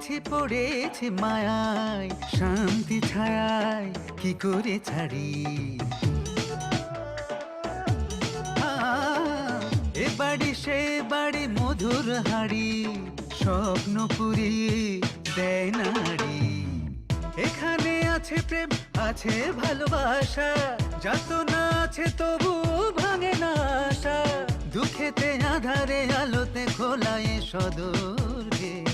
পড়েছি পড়েছি মায়ায়, শান্তি ছায়ায় কি করে ছাড়ি। এ বাড়ি সে বাড়ি মধুর হাড়ি, স্বপ্ন পুরিয়ে দেয় নারী। এখানে আছে প্রেম আছে ভালোবাসা, যাতনা আছে তবু ভাঙে না আশা। দুঃখেতে আধারে আলোতে খোলায় সদর গেট।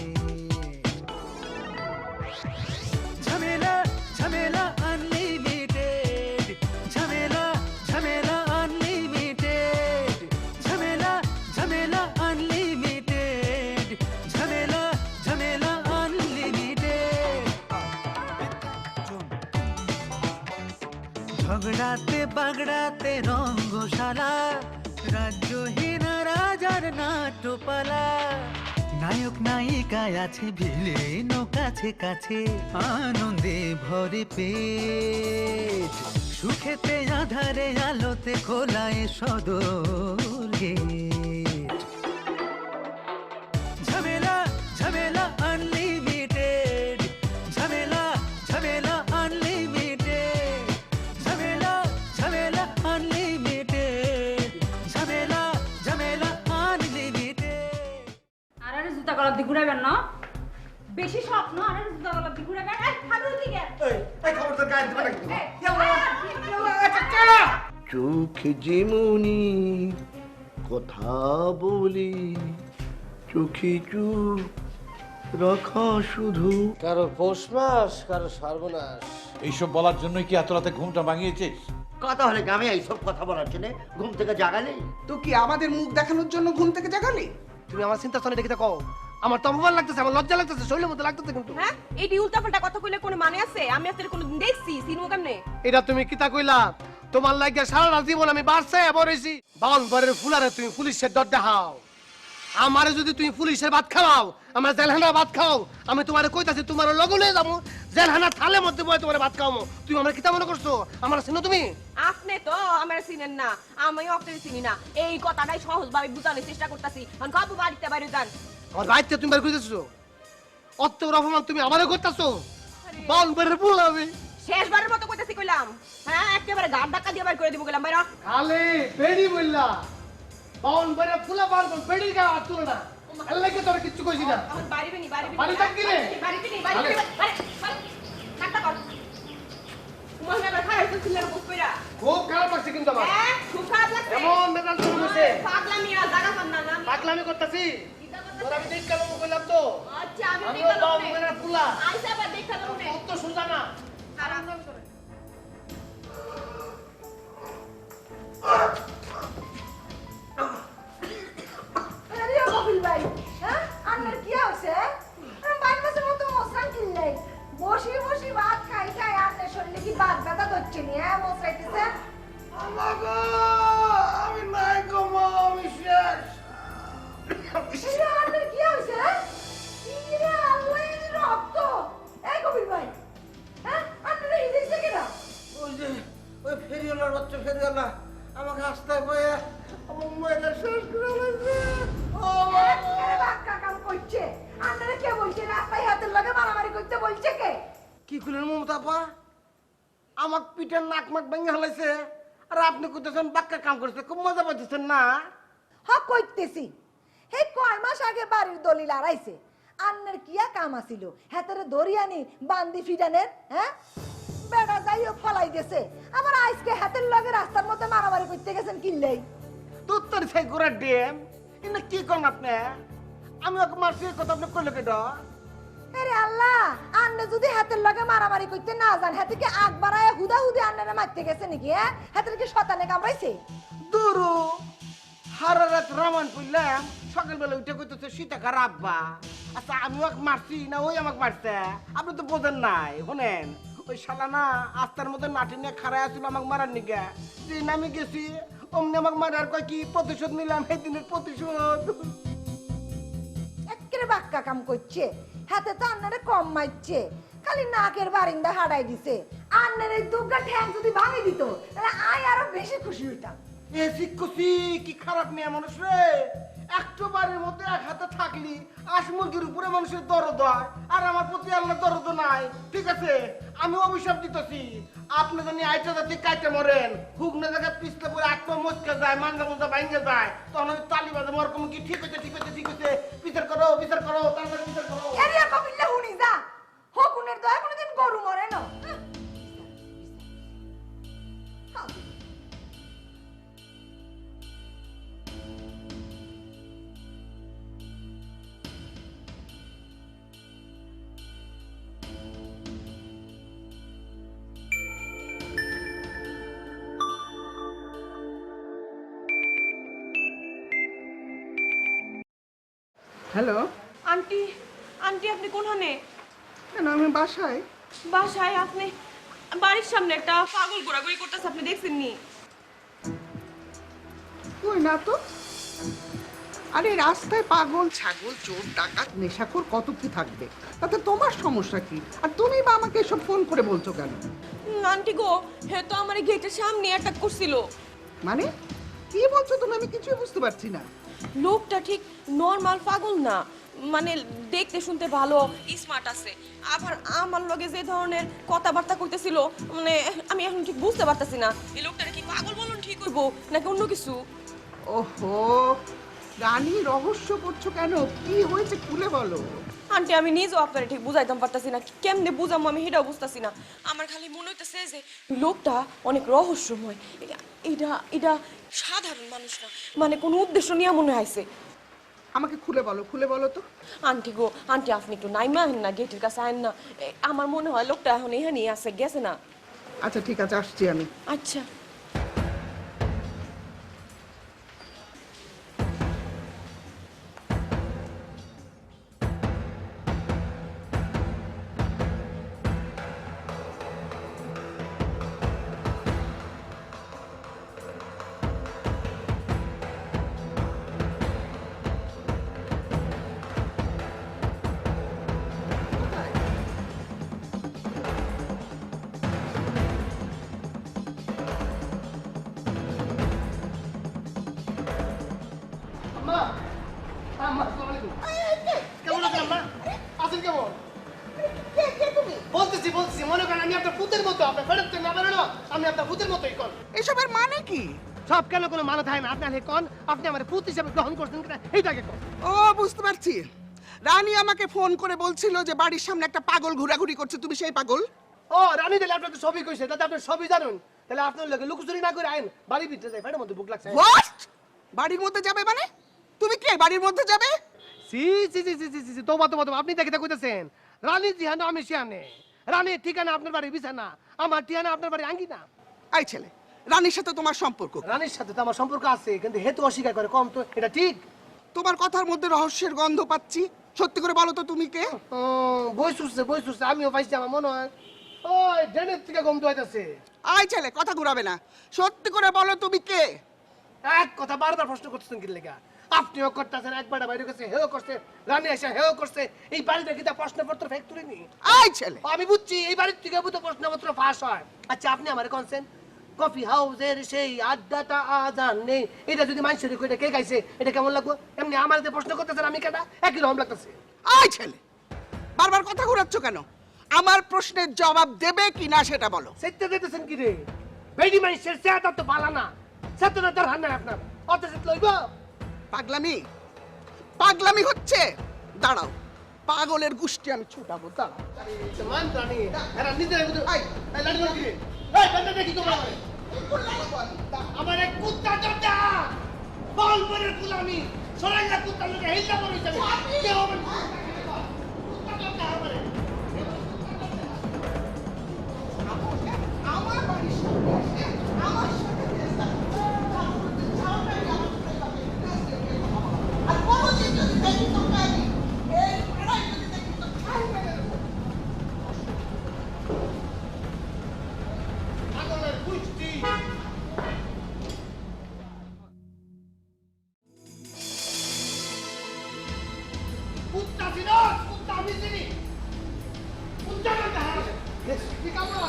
ঝামেলা ঝামেলা আনলিমিটেড, ঝামেলা ঝামেলা আনলিমিটেড, ঝামেলা ঝামেলা আনলিমিটেড, ঝামেলা ঝামেলা আনলিমিটেড। ঝগড়াতে বাগড়াতে রঙ্গশালা, রাজ্যহীন রাজার নাট্যপালা। নায়ক নায়িকায় আছে ভিলেন কাছে কাছে, আনন্দে ভরে পেট। সুখেতে আধারে আলোতে খোলায় সদর গেট। ঝামেলা ঝামেলা আনলিমিটেড, ঝামেলা ঝামেলা আনলিমিটেড, ঝামেলা ঝামেলা আনলিমিটেড, ঝামেলা ঝামেলা আনলিমিটেড। আরে জুতা গলা দিয়ে ঘুরাবেন না, বেশি স্বপ্ন। আরে জুতা গলা দিয়ে ঘুরাবেন। এই ফাদুল দিকে এই খবরদার গায়ে দিবা নাকি? চোখ যেমনি কথা বলি, চোখে চুপ রাখা শুধু। কারো পৌষ মাস, কারো সর্বনাশ। এইসব বলার জন্যই কি এত রাতে ঘুমটা ভাঙিয়েছিস? কথা হলে গ্রামে এইসব কথা বলার জন্য ঘুম থেকে জাগালে। তো কি আমাদের মুখ দেখানোর জন্য ঘুম থেকে জাগালি? তুমি আমার চিন্তা শুনে দেখে কও, আমার তো অপমান লাগতেছে, আমার লজ্জা লাগতেছে, শরীরের মধ্যে লাগতেছে। কিন্তু হ্যাঁ এই উল্টাপাল্টা কথা কইলে কোনো মানে আছে? আমি আজকে কোনোদিন দেখছি সিনমু কেমনে? এটা তুমি কিতা কইলা? তোমার লাগে সারা জীবন আমি বাড়ছে বরেছি। বাউনবাড়ির ফুলারে তুমি পুলিশের দর দেখাও, আমারে যদি তুমি পুলিশের ভাত খাওয়াও, আমার জেলহানার ভাত খাও, আমি তোমারে কইতাছি তোমার লগলে যাবো, জেলহানার থালের মধ্যে বয়ে তোমার ভাত খাওয়াবো। তুমি আমার কিতা মনে করছো? আমার চিনো তুমি? আপনি তো আমার চিনেন না, আমিও আপনাকে চিনি না। এই কথাটাই সহজভাবে বুঝানোর চেষ্টা করতেছি। কারণ কাবু বাড়িতে বাইরে যান। আমার বাড়িতে তুমি বের কইতেছো, অত অপমান তুমি আমারে করতেছো। বাউনবাড়ির ফুল আমি শেষবারের মতো কইতাছি কইলাম। হ্যাঁ একেবারে গাড় ধাক্কা দিয়ে বাইর করে দিব কইলাম বাইরা। খালি বেড়ি বললা, বাউনবাড়ির ফুলা বাউন বেড়ি গা তুলো না। আল্লাহ কে তোর কিছু কইছি না। আমার বাড়িবে নি বাড়িবে নি। বাড়ি থাকবি রে? বাড়িবে নি বাড়িবে নি। আরে কাটা কর। মনে না খাই তো ছিলেন বুঝপইরা। খুব খারাপ লাগছে কিন্তু আমার। হ্যাঁ খুব খারাপ লাগছে। এমন মেজাজ শুরু হইছে। পাগলামি আর জায়গা পান না না। পাগলামি করতেছি। তোর আমি দেখ কেমন কইলাম তো। আচ্ছা আমি আমি দেখলাম। বাউনবাড়ির ফুলা। আইসা আবার দেখালাম নে। কত সুজা না। আরাম করে। আরে কপিল ভাই, হ্যাঁ আপনার কি হইছে? বাইর মাসের মতো মশরান কিনলে বসি বসি ভাত খাই খাই আপনার শরীরে কি বাত ব্যথা ধরছে নি? হ্যাঁ মশরাইতেছে। আল্লাহ গো, আমি নাই গো মা, আমি শেষ। এটা আপনার কি হইছে? ইরে আল্লাহ এই রক্ত। এই কপিল ভাই, হ্যাঁ আপনার এই দিছে কিনা? ওই যে ওই ফেরিওয়ালার বাচ্চা ফেরিওয়ালা আমাকে রাস্তায় বয়ে আমার মেয়েটা শেষ করে লাগছে। ও আরে বাক্কা কাম করছে। আপনারা কে বলছে রাস্তায় হাতের লগে মারামারি করতে বলছে কে? কি করলেন মমতা পা? আমার পিঠের নাক মাক ভেঙে হালাইছে, আর আপনি কইতেছেন বাক্কা কাম করছে, খুব মজা পাইতেছেন না? হ্যাঁ কইতেছি। হে কয় মাস আগে বাড়ির দলিল আড়াইছে। আন্নের কিয়া কাম আছিল? হেতারে দরিয়ানি বান্দি ফিডানের, হ্যাঁ? বেড়া যাইও ফলাই গেছে। আমার আজকে হাতের লগে রাস্তার মধ্যে মারামারি করতে গেছেন কিনলেই। তোর সেই গোড়ার ডেম এটা কি করেন আপনি? আমি ওকে মারছি, এই কথা আপনি কইলে কেন? আরে আল্লাহ, আন্নে যদি হাতের লগে মারামারি করতে না জান, হাতে কি আগ বাড়ায় হুদা হুদি আন্নারে মারতে গেছে নাকি? হ্যাঁ হাতের কি শতানে কামড়াইছে? দুরু সারা রাত রামান পড়লাম, সকালবেলা উঠে কইতেছে সীতা খারাপ বা। আচ্ছা আমি ওকে মারছি না ওই আমাকে মারছে? আপনি তো বোঝেন নাই। শোনেন, ওই শালা না আস্তার মধ্যে নাটি নিয়ে খাড়াই আসছিল আমাকে মারার নিগে। যেদিন আমি গেছি অমনি আমাকে মারার কয় কি প্রতিশোধ নিলাম, সেই দিনের প্রতিশোধ। একেবারে বাক্কা কাম করছে। হাতে তো আন্নারে কম মারছে, খালি নাকের বারিন্দা হারাই দিছে। আন্নের এই দুগা ঠ্যাং যদি ভাঙি দিত তাহলে আয় আরো বেশি খুশি হইতাম। এ শিক্ষছি কি খারাপ মেয়ে মানুষ রে। একটু বাড়ির মধ্যে এক হাতে থাকলি আশ মুরগির উপরে মানুষের দরদ হয় আর আমার প্রতি আল্লাহ দরদ নাই। ঠিক আছে, আমি অভিশাপ দিতেছি, আপনি যদি আইটা জাতি কাইতে মরেন, হুগনা জায়গায় পিছলে পরে আত্মা মচকে যায়, মাঞ্জা মোজা ভাঙ্গে যায়, তখন ওই তালি বাজে মর কম কি ঠিক হইতে ঠিক হইতে ঠিক হইতে বিচার করো তারপরে বিচার করো। এরিয়া কবিল্লা হুনি যা হকুনের দয়া কোনোদিন গরু মরে না। হ্যালো, আন্টি আন্টি আপনি কোনখানে? কেন আমি বাসায়? বাসায়? আপনি বাড়ির সামনে একটা পাগল ঘোরাঘুরি করতেছে, আপনি দেখছেন নি? কই না তো। আরে রাস্তায় পাগল, ছাগল, চোর, ডাকাত, নেশাখোর কত কি থাকবে, তাতে তোমার সমস্যা কি? আর তুমি বা আমাকে এসব ফোন করে বলছো কেন? আন্টি গো, হে তো আমার গেটের সামনে অ্যাটাক করছিল। মানে কি বলছো তুমি? আমি কিছুই বুঝতে পারছি না। লোকটা ঠিক নরমাল পাগল না, মানে দেখতে শুনতে ভালো, স্মার্ট আছে, আবার আমার লগে যে ধরনের কথাবার্তা করতেছিল, মানে আমি এখন ঠিক বুঝতে পারতেছি না এই লোকটারে কি পাগল বলুন ঠিক হইব নাকি অন্য কিছু। ওহো, রানী রহস্য করছো কেন? কি হয়েছে খুলে বলো। আন্টি আমি নিজেও আপনারা ঠিক বুঝাইতাম পারতাছি না, কেমনে বুঝামো আমি সেটাও বুঝতেছি না। আমার খালি মনে হইতেছে যে লোকটা অনেক রহস্যময়, এটা এটা সাধারণ মানুষ না, মানে কোনো উদ্দেশ্য নিয়ে মনে হয়েছে। আমাকে খুলে বলো তো। আন্টি গো, আন্টি আপনি একটু নাইমা আহেন না, গেটের কাছে আহেন না, আমার মনে হয় লোকটা এখন এখানেই আছে, গেছে না। আচ্ছা ঠিক আছে, আসছি আমি। আচ্ছা। আম্মা, আম্মা, আসসালামু আলাইকুম। কেমন আছেন আম্মা? আছেন কেমন? বলতেছি, মনে করেন আমি আপনার পুতের মতো, আপনার ফেরত না বেরোনো, আমি আপনার পুতের মতোই কন। এসবের মানে কি? সব কেন কোনো মানে থাকে না? আপনি কন, আপনি আমার পুত হিসাবে গ্রহণ করছেন কিনা এইটাকে কন। ও বুঝতে পারছি, রানী আমাকে ফোন করে বলছিল যে বাড়ির সামনে একটা পাগল ঘোরাঘুরি করছে, তুমি সেই পাগল? ও রানী, তাহলে আপনার তো সবই কইছে, তাতে আপনি সবই জানেন, তাহলে আপনার লোকে লুকোচুরি না করে আইন বাড়ির ভিতরে যাই, ফেটের মধ্যে বুক লাগছে। হোয়াট? বাড়ির মধ্যে যাবে মানে? তুমি কে বাড়ির মধ্যে যাবে? সি সি সি সি সি সি, তোমা আপনি দেখে কইতেছেন রানী জিহানে আমি শিয়ানে, রানীর ঠিকানা আপনার বাড়ির বিছানা, আমার ঠিকানা আপনার বাড়ির আঙ্গিনা। এই ছেলে, রানীর সাথে তোমার সম্পর্ক কি? রানীর সাথে তো আমার সম্পর্ক আছে, কিন্তু হেতু অস্বীকার করে, কম তো এটা ঠিক? তোমার কথার মধ্যে রহস্যের গন্ধ পাচ্ছি, সত্যি করে বলো তো তুমি কে? বই শুনছে, আমিও পাইছি, আমার মনে হয় ওই ড্রেনের থেকে গন্ধ হইতেছে। আই ছেলে, কথা ঘুরাবে না, সত্যি করে বলো তুমি কে? এক কথা বারবার প্রশ্ন করতেছেন কি লেগা? আপনিও করতেছেন, একবার বাইরে গেছে হেও করছে, রানী এসে হেও করছে, এই বাড়িতে কি তা প্রশ্নপত্র ফ্যাক্টরি নেই? আই ছেলে, আমি বুঝছি এই বাড়ির থেকে বুঝতে প্রশ্নপত্র ফাঁস হয়। আচ্ছা আপনি আমার কনসেন কফি হাউসের সেই আড্ডাটা আজান নেই, এটা যদি মানুষের কইটা কে গাইছে, এটা কেমন লাগবো? এমনি আমার যে প্রশ্ন করতেছেন আমি কেটা, একই রকম লাগতেছে। আই ছেলে, বারবার কথা ঘুরাচ্ছ কেন? আমার প্রশ্নের জবাব দেবে কিনা সেটা বলো। সেটা দিতেছেন কি রে? বেডি মানুষের সেটা তো ভালো না, সেটা না দরকার নাই আপনার, অত সেট লইব। পাগলামি হচ্ছে? দাঁড়াও, পাগলের গোষ্ঠী আমি ছুটাবো, দাঁড়াও। মান রানী এরা নিজের আই, লাড়ি কি রে? এই বন্ধ দেখি তো বলে আমার এক কুত্তা চটা বল করে গুলামি সরাইলা কুত্তা লোকে হেলটা করে যাবে কে হবে? কুত্তা চটা হবে আমার বাড়ির সামনে এসে আমার সাথে আর কোনোদিন যদি দেখি তো কালি, এই পাড়ায় যদি দেখি তো খাই মেরে দেবো। পাগলের কুষ্টি কুত্তা ছিল, কুত্তা আমি চিনি, কুত্তা না হবে কি কামড়া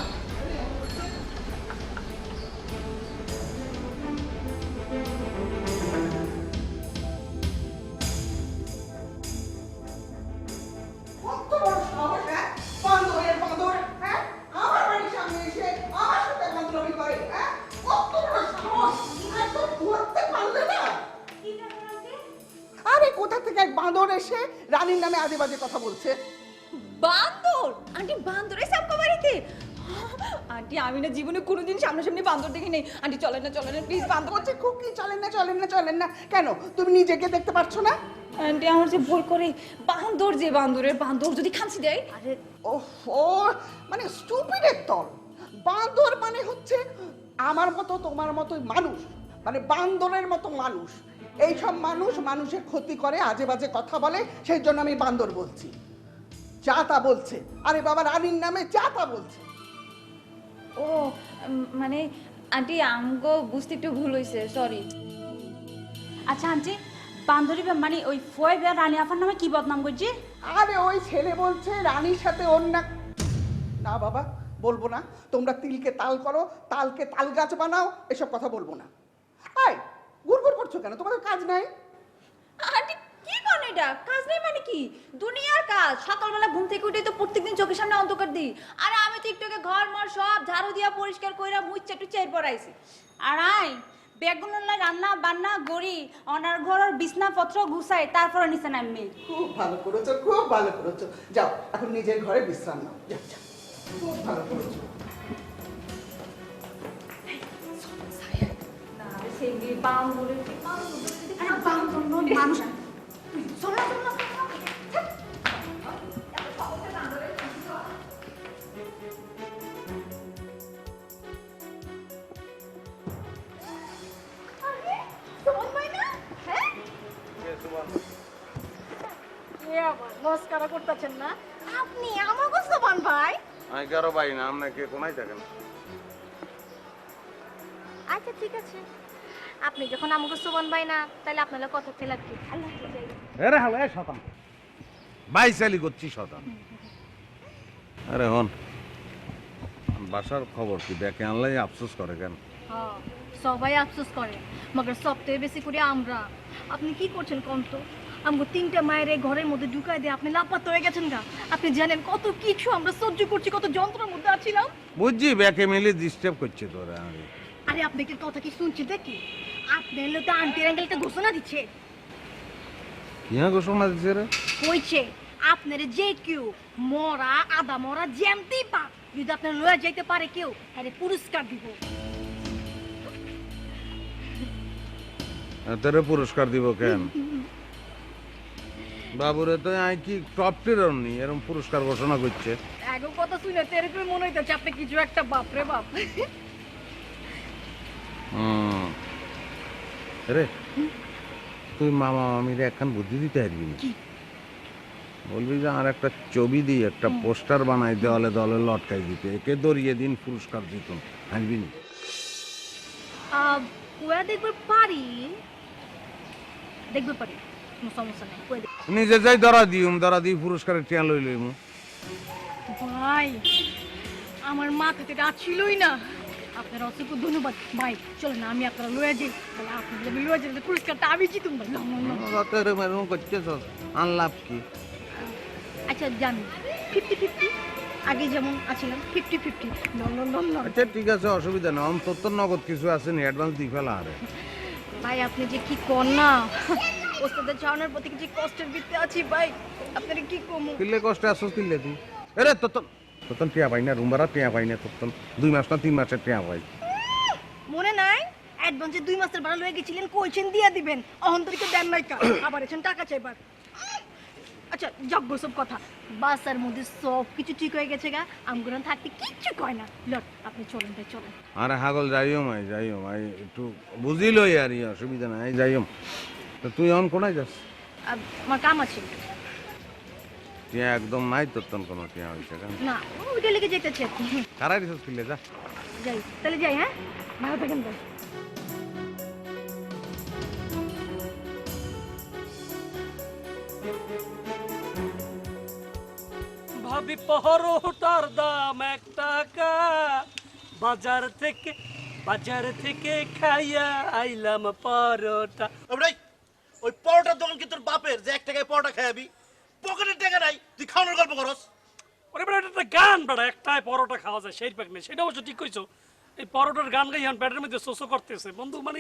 কোথা থেকে এক বাঁদর এসে রানীর নামে আজে বাজে কথা বলছে। বান্দর? আন্টি বান্দর এসে আপনার বাড়িতে? আন্টি আমি না জীবনে কোনোদিন সামনাসামনি বান্দর দেখি নেই। আন্টি চলেন না প্লিজ, বান্দর বলছে খুকি চলেন না কেন? তুমি নিজেকে দেখতে পারছো না? আন্টি আমার যে ভয় করে, বান্দর যে বান্দর যদি খাঁচি দেয়। আরে ও মানে স্টুপিডের দল। বান্দর মানে হচ্ছে আমার মতো তোমার মতো মানুষ, মানে বান্দরের মতো মানুষ। এইসব মানুষ মানুষের ক্ষতি করে, আজে বাজে কথা বলে, সেই জন্য আমি বান্দর বলছি। যা তা বলছে, আরে বাবা রানীর নামে যা তা বলছে। ও মানে আন্টি আমগো বুঝতে একটু ভুল হয়েছে, সরি। আচ্ছা আন্টি, বান্ধবী মানে ওই ফয়েব রানী আফার নামে কি বদনাম করছে? আরে ওই ছেলে বলছে রানীর সাথে অন্য। না বাবা বলবো না, তোমরা তিলকে তাল করো, তালকে তাল গাছ বানাও, এসব কথা বলবো না। আয় গুড়গুড় করছো কেন? তোমাদের কাজ নাই? আন্টি কি করেন এটা? কাজ নেই মানে কি? দুনিয়ার কাজ। সকালবেলা ঘুম থেকে উঠে তো প্রত্যেকদিন চোখের সামনে অন্ধকার দিই। আর আমি তো একটু ঘর মর সব ঝাড়ু দিয়া পরিষ্কার কইরা মুচ্ছা টুচ্ছা এরপর আইছি। আর আই বেগুনলা রান্না বান্না গড়ি অনার ঘরের বিছনাপত্র গুছাই তারপর নিচে নামি। খুব ভালো করেছো, খুব ভালো করেছো। যাও এখন নিজের ঘরে বিশ্রাম নাও, যাও যাও। খুব ভালো করেছো। না সেই বান্ধবী মানুষ চলো চলো। নমস্কার করতেছেন না আপনি? আমাকে সোমান ভাই। আমি কারো ভাই না, আপনাকে কোনায় থাকেন। আচ্ছা ঠিক আছে, আপনি যখন আমাকে সোমান ভাই না, তাহলে আপনারা কত থেকে লাগবে? আল্লাহ হাফেজ। আরে হ্যালো শতান ভাই চালি করছি শতান। আরে হন বাসার খবর কি? দেখে আনলাই আফসোস করে কেন? হ্যাঁ সবাই আফসোস করে, মগর সবথেকে বেশি করে আমরা। আপনি কি করছেন কোন তো? আমাকে 3টা মায়ের এই ঘরের মধ্যে ঢুকাই দিয়ে আপনি লাপাত্তা হয়ে গেছেন গা। আপনি জানেন কত কিছু আমরা সহ্য করছি, কত যন্ত্রণার মধ্যে আছিলাম। বুঝছি ব্যাকে মিলে ডিস্টার্ব করছে তোরা। আরে আপনি কি কথা কি শুনছি দেখি? আপনি এলে তো আন্টির অ্যাঙ্গেলটা ঘোষণা দিচ্ছে। কিয়া ঘোষণা দিচ্ছে রে? কইছে আপনার যে কেউ মরা আদা মরা জ্যামতেই পা যদি আপনার লয়া যাইতে পারে কেউ, আরে পুরস্কার দিব। তোরে পুরস্কার দিব কেন? বাবুরে তো আই কি টপ টিরন নি এরকম পুরস্কার ঘোষণা করছে। এগো কথা শুনে তেরে তুমি মনে হইতেছে আপনি কিছু একটা বাপ রে বাপ। রে তুই মামা মামিরে একখান বুদ্ধি দিতে পারবি না? বলবি যে আর একটা ছবি দিয়ে একটা পোস্টার বানাই দেওয়ালে দলে লটকাই দিতে, একে দরিয়ে দিন পুরস্কার দিত, আনবি না? ওয়া দেখবে পারি, দেখবে পারি, কোনো সমস্যা নাই। নিজে যাই ধরা দিই পুরস্কারের টিয়া লই লইমু। ভাই আমার মাথাতে রাত ছিলই না। আপনার অসংখ্য ধন্যবাদ ভাই। চলেন আমি আপনারা লয়ে যাই, তাহলে আপনি যদি লয়ে যান পুরস্কারটা আমি জিতুম ভাই। আনলাভ কি? আচ্ছা জানি 50-50 আগে যেমন আছিলাম 50-50। আচ্ছা ঠিক আছে, অসুবিধা নেই। অন্তত নগদ কিছু আছে নি, অ্যাডভান্স দিয়ে ফেলা। আরে ভাই আপনি যে কি কর না, ওস্তাদের চাওয়ানোর প্রতি যে কষ্টের ভিত্তি আছি ভাই, আপনারা কি কমু? কিল্লে কষ্টে আসছ কিল্লে তুই? এরে তোতন টিয়া পাই না, রুমবারা টিয়া পাই না, তোতন 2 মাস না 3 মাসের টিয়া পাই। মনে নাই অ্যাডভান্সে 2 মাসের ভাড়া লয়ে গেছিলেন, কইছেন দিয়া দিবেন, অহন্তরিকে দেন নাই কা, আবার এসেন টাকা চাইবার। আচ্ছা যাবো সব কথা, বাসার মধ্যে সব কিছু ঠিক হয়ে গেছে গা, আমগুরান থাকতে কিচ্ছু কয় না। লট আপনি চলেন ভাই চলেন। আরে হাগল যাইও মাই একটু বুঝিলই আর অসুবিধা নাই, যাইও। তো তুই এখন কোনায় যাস? আমার কাম আছে। টিয়া একদম নাই তোর কোনো টিয়া হয়েছে কেন? না ওইটা লেগে যেতেছে। কারাই রিসোর্স কিনলে যা। যাই তাহলে যাই, হ্যাঁ ভালো থাকেন ভাই। ভাবি পরোটার দাম 1 টাকা, বাজার থেকে খাইয়া আইলাম পরোটা। ওই পরোটার দোকান কি তোর বাপের যে 1 টাকায় পরোটা খাইবি? পকেটের টাকা নাই, তুই খাওয়ানোর গল্প করস? ওরে বেটা এটা একটা গান বেটা, একটাই পরোটা খাওয়া যায় সেই প্যাক নেই, সেটা অবশ্য ঠিক কইছো। এই পরোটার গান গাই এখন পেটের মধ্যে শোষো করতেছে বন্ধু, মানে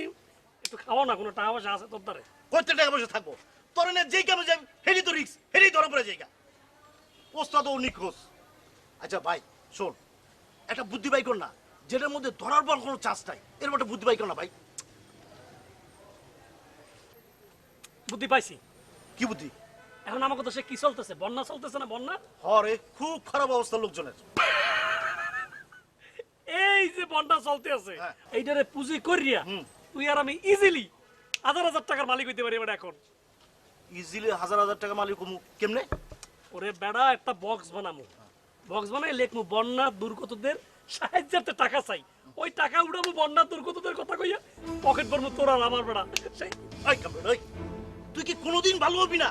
একটু খাওয়া না, কোনো টাকা পয়সা আছে তোর দ্বারে? কত টাকা পয়সা থাকবো? তরনে যেই কামে যাই হেডি তো রিক্স হেডি ধরা পড়ে জায়গা ওস্তাদ ও নিখোঁজ। আচ্ছা ভাই শোন, একটা বুদ্ধি বাই কর না, যেটার মধ্যে ধরার পর কোনো চান্স নাই, এরকম একটা বুদ্ধি বাই কর না ভাই। বুদ্ধি পাইছি। কি বুদ্ধি? এখন আমাকে তো সে কি চলতেছে, বন্যা চলতেছে না? বন্যা, হরে খুব খারাপ অবস্থা লোকজনের। এই যে বন্যা চলতে আছে, হ্যাঁ। এইটারে পুঁজি করিয়া তুই আর আমি ইজিলি 1000 টাকার মালিক হইতে পারি এবার এখন। ইজিলি 1000 টাকা মালিক কমু কেমনে? ওরে বেড়া একটা বক্স বানামু, বক্স বানাই লেখমু বন্যা দুর্গতদের সাহায্যার্থে টাকা চাই, ওই টাকা উড়াবো বন্যা দুর্গতদের কথা কইয়া, পকেট ভরমু তোর আর আমার বেড়া। সেই এই কামড় ওই, তুই কি কোনোদিন ভালো হবি না?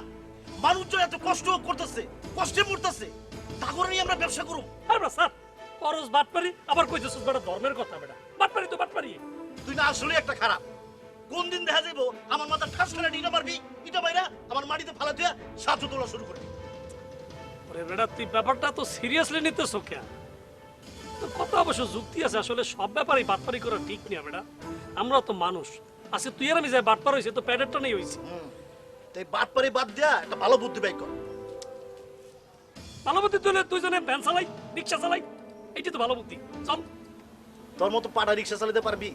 মানুষজন এত কষ্ট করতেছে, কষ্টে মরতেছে, তা করে নিয়ে আমরা ব্যবসা করব? আর না স্যার, পরশ বাটপারি আবার কইতেছিস বেটা ধর্মের কথা? বেটা বাটপারি তো বাটপারি। তুই না আসলে একটা খারাপ। কোন দিন দেখা যাইবো আমার মাথা ঠাস করে ইটা মারবি, ইটা বাইরা আমার মাটিতে ফালা দিয়া সাহায্য তোলা শুরু করবি। ওরে বেটা তুই ব্যাপারটা তো সিরিয়াসলি নিতেছো কেন? তোর কথা অবশ্য যুক্তি আছে, আসলে সব ব্যাপারেই বাটপারি করা ঠিক না বেটা, আমরা তো মানুষ। আজকে তুই আর আমি যাই বাটপার হয়েছে তো প্যাডেরটা নেই হয়েছে। তাই বাটপারি বাদ দিয়া একটা ভালো বুদ্ধি বাই কর। ভালো বুদ্ধি তুলে দুইজনে ভ্যান চালাই, রিক্সা চালাই, এইটা তো ভালো বুদ্ধি। চল। তোর মতো পাড়া রিক্সা চালাতে পারবি?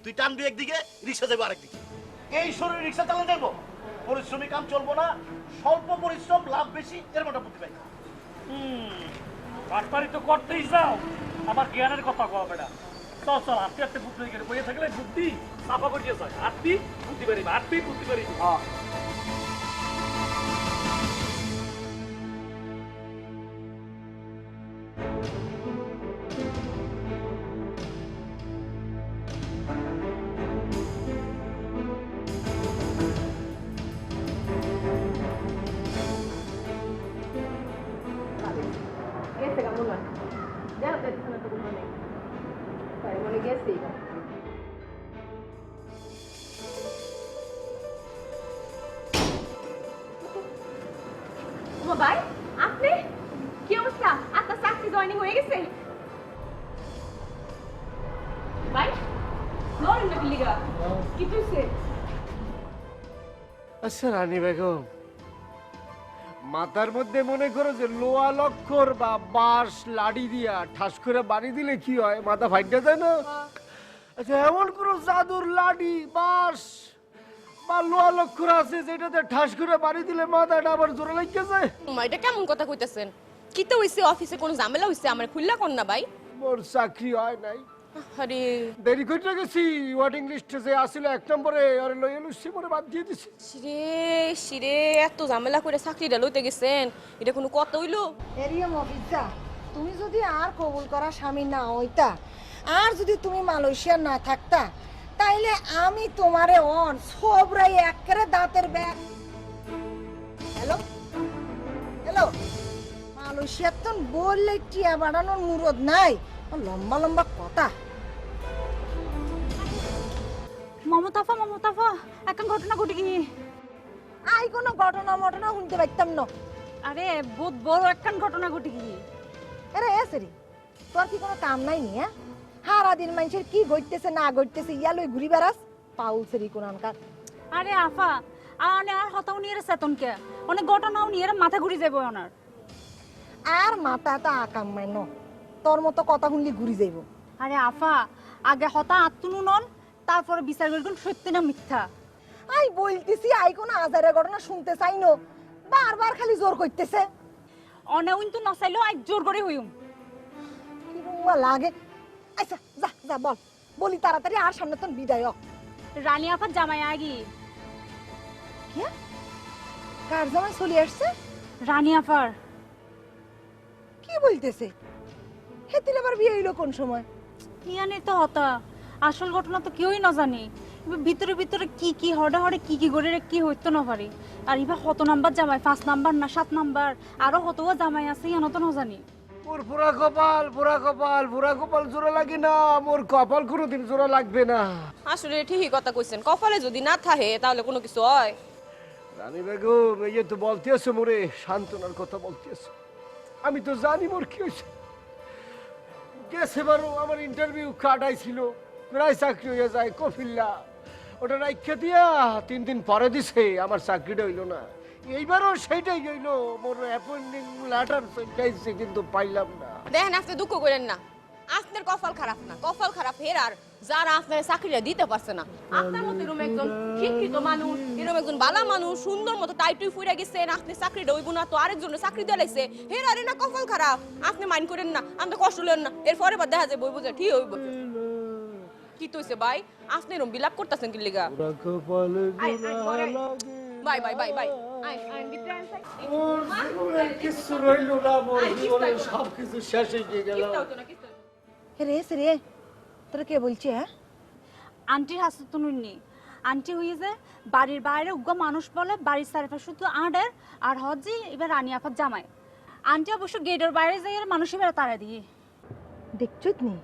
তুই টানবি একদিকে, রিক্সা যাবে আরেকদিকে। এই শরীরে রিক্সা চালাতে যাবো, পরিশ্রমী কাম চলবো না, স্বল্প পরিশ্রম লাভ বেশি, এরকম একটা বুদ্ধি পাই। বাটপারি তো করতেই যাও, আবার জ্ঞানের কথা কওয়া বেটা। চল চল, আস্তে আস্তে বুদ্ধি করে বইয়ে থাকলে বুদ্ধি সাফা করিয়ে যায়। আটটি বুদ্ধি পারিবা, আটটি বুদ্ধি পারিবা। হ্যাঁ। গেছে কেমন হয় জানো তো এখানে তো কোনো নেই, তাই মনে গেছি। ভাই আপনি কি অবস্থা? আপনার চাকরি জয়েনিং হয়ে গেছে ভাই? লড়েন না বিলিগা, কি হয়েছে? আচ্ছা রানী বেগম, মাথার মধ্যে মনে করো যে লোহা লক্ষর বা বাঁশ লাড়ি দিয়া ঠাস করে বাড়ি দিলে কি হয়, মাথা ফাইটা যায় না? আচ্ছা এমন কোন জাদুর লাড়ি বাঁশ বা লোহা লক্ষর আছে যেটাতে ঠাস করে বাড়ি দিলে মাথাটা আবার জোরে লেগে যায়? এটা কেমন কথা কইতেছেন? কি তো হইছে? অফিসে কোনো ঝামেলা হইছে? আমার খুললা কোন না ভাই? মোর চাকরি হয় নাই, আরে দেরি করে গেছি। ওয়েটিং লিস্টে যে আসিল 1 নম্বরে আরে লইয়া লুসি মোরে বাদ দিয়ে দিছে। শিরে শিরে, এত ঝামেলা করে চাকরিটা লইতে গেছেন, এটা কোনো কথা হইলো? এরিয়া মফিজা, তুমি যদি আর কবুল করা স্বামী না হইতা, আর যদি তুমি মালয়েশিয়া না থাকতা, তাইলে আমি তোমারে অন সবরাই একেবারে দাঁতের ব্যাগ। হ্যালো হ্যালো, মালয়েশিয়ার তো বললে টিয়া বাড়ানোর মুরদ নাই, লম্বা লম্বা কথা। মমতাফা মমতাফা, এখন ঘটনা ঘটে কি? আই কোনো ঘটনা মটনা শুনতে পাইতাম না। আরে বহুত বড় একখান ঘটনা ঘটে কি? আরে এসরি, তোর কি কোনো কাম নাই নি? হ্যাঁ, সারা দিন মানুষের কি ঘটতেছে না ঘটতেছে ইয়া লই ঘুরি বেড়াস পাউল সেরি কোনকার। আরে আফা, আনে আর হতাও নিয়ে চেতন কে, অনেক ঘটনাও নিয়ে মাথা ঘুরি যাবো ওনার। আর মাথাটা আকাম মাইন, তোর মতো কথা শুনলি ঘুরি যাইব। আরে আফা, আগে হতা আত্মনু নন, তারপরে বিচার করবেন সত্যি না মিথ্যা। আই বলতেছি আই কোনো আজারের ঘটনা শুনতে চাই না, বারবার খালি জোর করতেছে। অনে উইন্তু নচাইলেও আজ জোর করে হইম। কিরুয়া লাগে। আচ্ছা যা যা বল, বলি তাড়াতাড়ি আর সামনে তো বিদায় হ। রানী আফার জামাই আগি। কি? কার জামাই চলে আসছে? রানী আফার। কি বলতেছে? হেতিলে আবার বিয়ে হইলো কোন সময়? ইয়ানি তো হতা, আসল ঘটনা তো কেউই না জানি। ভিতরে ভিতরে কি কি হড়ে হড়ে কি কি করে কি হইতো না পারি। আর ইবা কত নাম্বার জামাই, 5 নাম্বার না 7 নাম্বার, আরো কতও জামাই আছে ইয়ানো তো না জানি। মোর পুরা কপাল পুরা কপাল পুরা কপাল জোড়া লাগে না, মোর কপাল কোনোদিন জোড়া লাগবে না। আসলে ঠিকই কথা কইছেন, কপালে যদি না থাকে তাহলে কোনো কিছু হয়? রানী বেগম, এই যে তো বলতে আছো মোরে সান্ত্বনার কথা বলতে আছো, আমি তো জানি মোর কি হয়েছে। গেছে বারো আমার ইন্টারভিউ কাটাইছিল, প্রায় চাকরি হয়ে যায় কফিল্লা, ওটা রাইখা দিয়া 3 দিন পরে দিছে, আমার চাকরিটা হইলো না। এইবারও সেইটাই হইলো, মোর অ্যাপয়েন্টিং লেটার চাইছে কিন্তু পাইলাম না। দেখেন আপনি দুঃখ করেন না, আপনার কপাল খারাপ না, কপাল খারাপ হের আর যারা আপনার চাকরিটা দিতে পারছে না। আপনার মতো এরকম একজন শিক্ষিত মানুষ, এরকম একজন ভালো মানুষ, সুন্দর মতো টাইটুই ফুইরা গেছেন, আপনি চাকরিটা হইব না তো আরেকজনের চাকরি দিয়ে লাইছে, হের আরে না কপাল খারাপ। আপনি মাইন্ড করেন না, আপনি কষ্ট লেন না, এরপরে বা দেখা যায় বই বুঝে ঠিক হইব। কি তো হইছে ভাই, আপনি এরকম বিলাপ করতেছেন কি লিগা? Bye bye bye bye. কিছু রইল না, মোর জীবনে সব কিছু শেষ হয়ে গেল। রে রে তোরা কে বলছে? হ্যাঁ আন্টির হাসতে তো নুননি আন্টি হয়ে যে বাড়ির বাইরে উগ্র মানুষ বলে, বাড়ির চারিপাশে শুধু আডের আর হজি এবার রানী আফার জামাই। আন্টি অবশ্য গেটের বাইরে যাই মানুষের বেড়া তারা দিয়ে দেখছো নি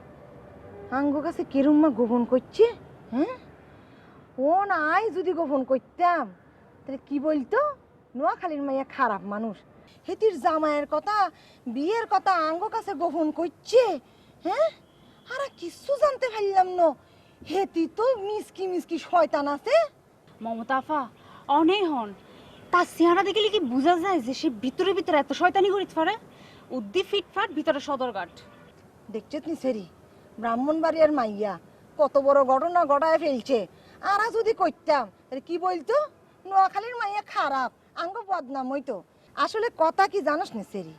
আঙ্গ কাছে কেরুম্মা গোপন করছে। হ্যাঁ ও নাই যদি গোপন করতাম তাহলে কি বলতো, নোয়াখালীর মাইয়া খারাপ মানুষ, হেতির জামাইয়ের কথা বিয়ের কথা আঙ্গ কাছে গোপন করছে। হ্যাঁ আর কিছু জানতে পারলাম না, হেতি তো মিসকি মিসকি শয়তান আছে। মমতা আফা অনেক হন তার চেহারা দেখলে কি বোঝা যায় যে সে ভিতরে ভিতরে এত শয়তানি করিতে পারে। উদ্দি ফিটফাট ভিতরে সদরঘাট। দেখছো নি সেরি ব্রাহ্মণবাড়িয়ার মাইয়া কত বড় ঘটনা ঘটায় ফেলছে। আরা যদি করতাম তাহলে কি বলতো, নোয়াখালীর মাইয়া খারাপ, আঙ্গ বদনাম হইতো। আসলে কথা কি জানোস নি সেরি,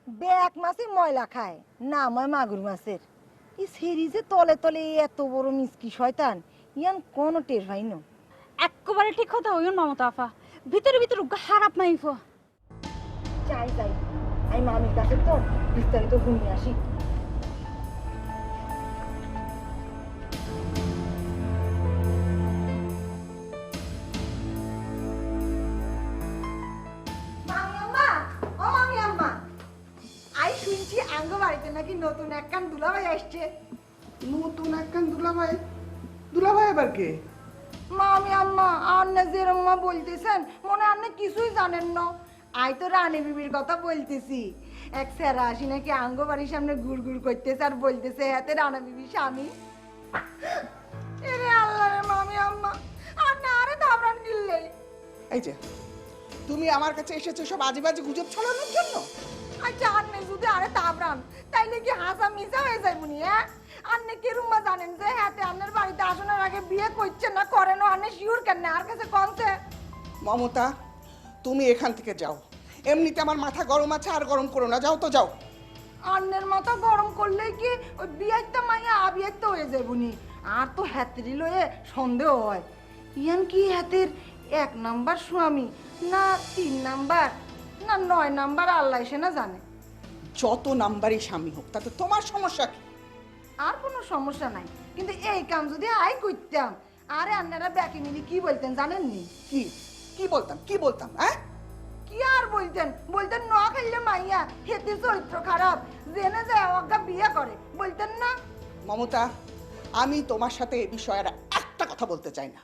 ব্যাক মাছে ময়লা খায়, নাম হয় মাগুর মাছের। এই সেরি যে তলে তলে এত বড় মিসকি শয়তান, ইয়ান কোনো টের পাই না। একেবারে ঠিক কথা হইন মমতা আফা, ভিতরে ভিতরে খারাপ মাইফ। যাই যাই আমি মামির কাছে তো বিস্তারিত শুনে আসি। আঙ্গ বাড়িতে নাকি নতুন একখান দুলাভাই আসছে। নতুন একখান দুলাভাই? দুলাভাই আবার কে? মামি আম্মা আন্নে যেরম্মা বলতেছেন মনে আন্নে কিছুই জানেন না। আই তো রানী বিবির কথা বলতেছি, এক সেরা আসি নাকি আঙ্গ বাড়ির সামনে গুড় গুড় করতেছে আর বলতেছে হাতে রানা বিবির স্বামী। এরে আল্লাহ রে মামি আম্মা, আন্নে আরে দাবরান গিললে। এই যে তুমি আমার কাছে এসেছো সব আজে বাজে গুজব ছড়ানোর জন্য। আচ্ছা আন্নে যদি আরে দাবরান তাইলে কি হাসা মিশা হয়ে যায় বুনি? হ্যাঁ আন্নে কি রুম্মা জানেন যে হাতে আন্নের বাড়িতে আসানোর আগে বিয়ে করছে না করেন, আন্নে শিওর কেন আর কাছে কনছে? মমতা তুমি এখান থেকে যাও, এমনিতে আমার মাথা গরম আছে, আর গরম করো না, যাও তো যাও। আন্নের মাথা গরম করলে কি ওই বিয়েটা মাইয়া আবিয়েটা হয়ে যায় বুনি। আর তো হাতেরই লয়ে সন্দেহ হয়, ইয়ান কি হাতের 1 নাম্বার স্বামী না 3 নাম্বার না 9 নাম্বার, আল্লাহ সে না জানে। যত নাম্বারই স্বামী হোক তাতে তোমার সমস্যা কি? আর কোনো সমস্যা নাই, কিন্তু এই কাম যদি আই করতাম আরে আন্নারা ব্যাকে মিলি কি বলতেন জানেননি? কি কি বলতাম, কি বলতাম? হ্যাঁ কি আর বলতেন, বলতেন ন খাইলে মাইয়া হেতে চরিত্র খারাপ, জেনে যায় অজ্ঞা বিয়ে করে, বলতেন না? মমতা আমি তোমার সাথে এ বিষয়ে আর একটা কথা বলতে চাই না।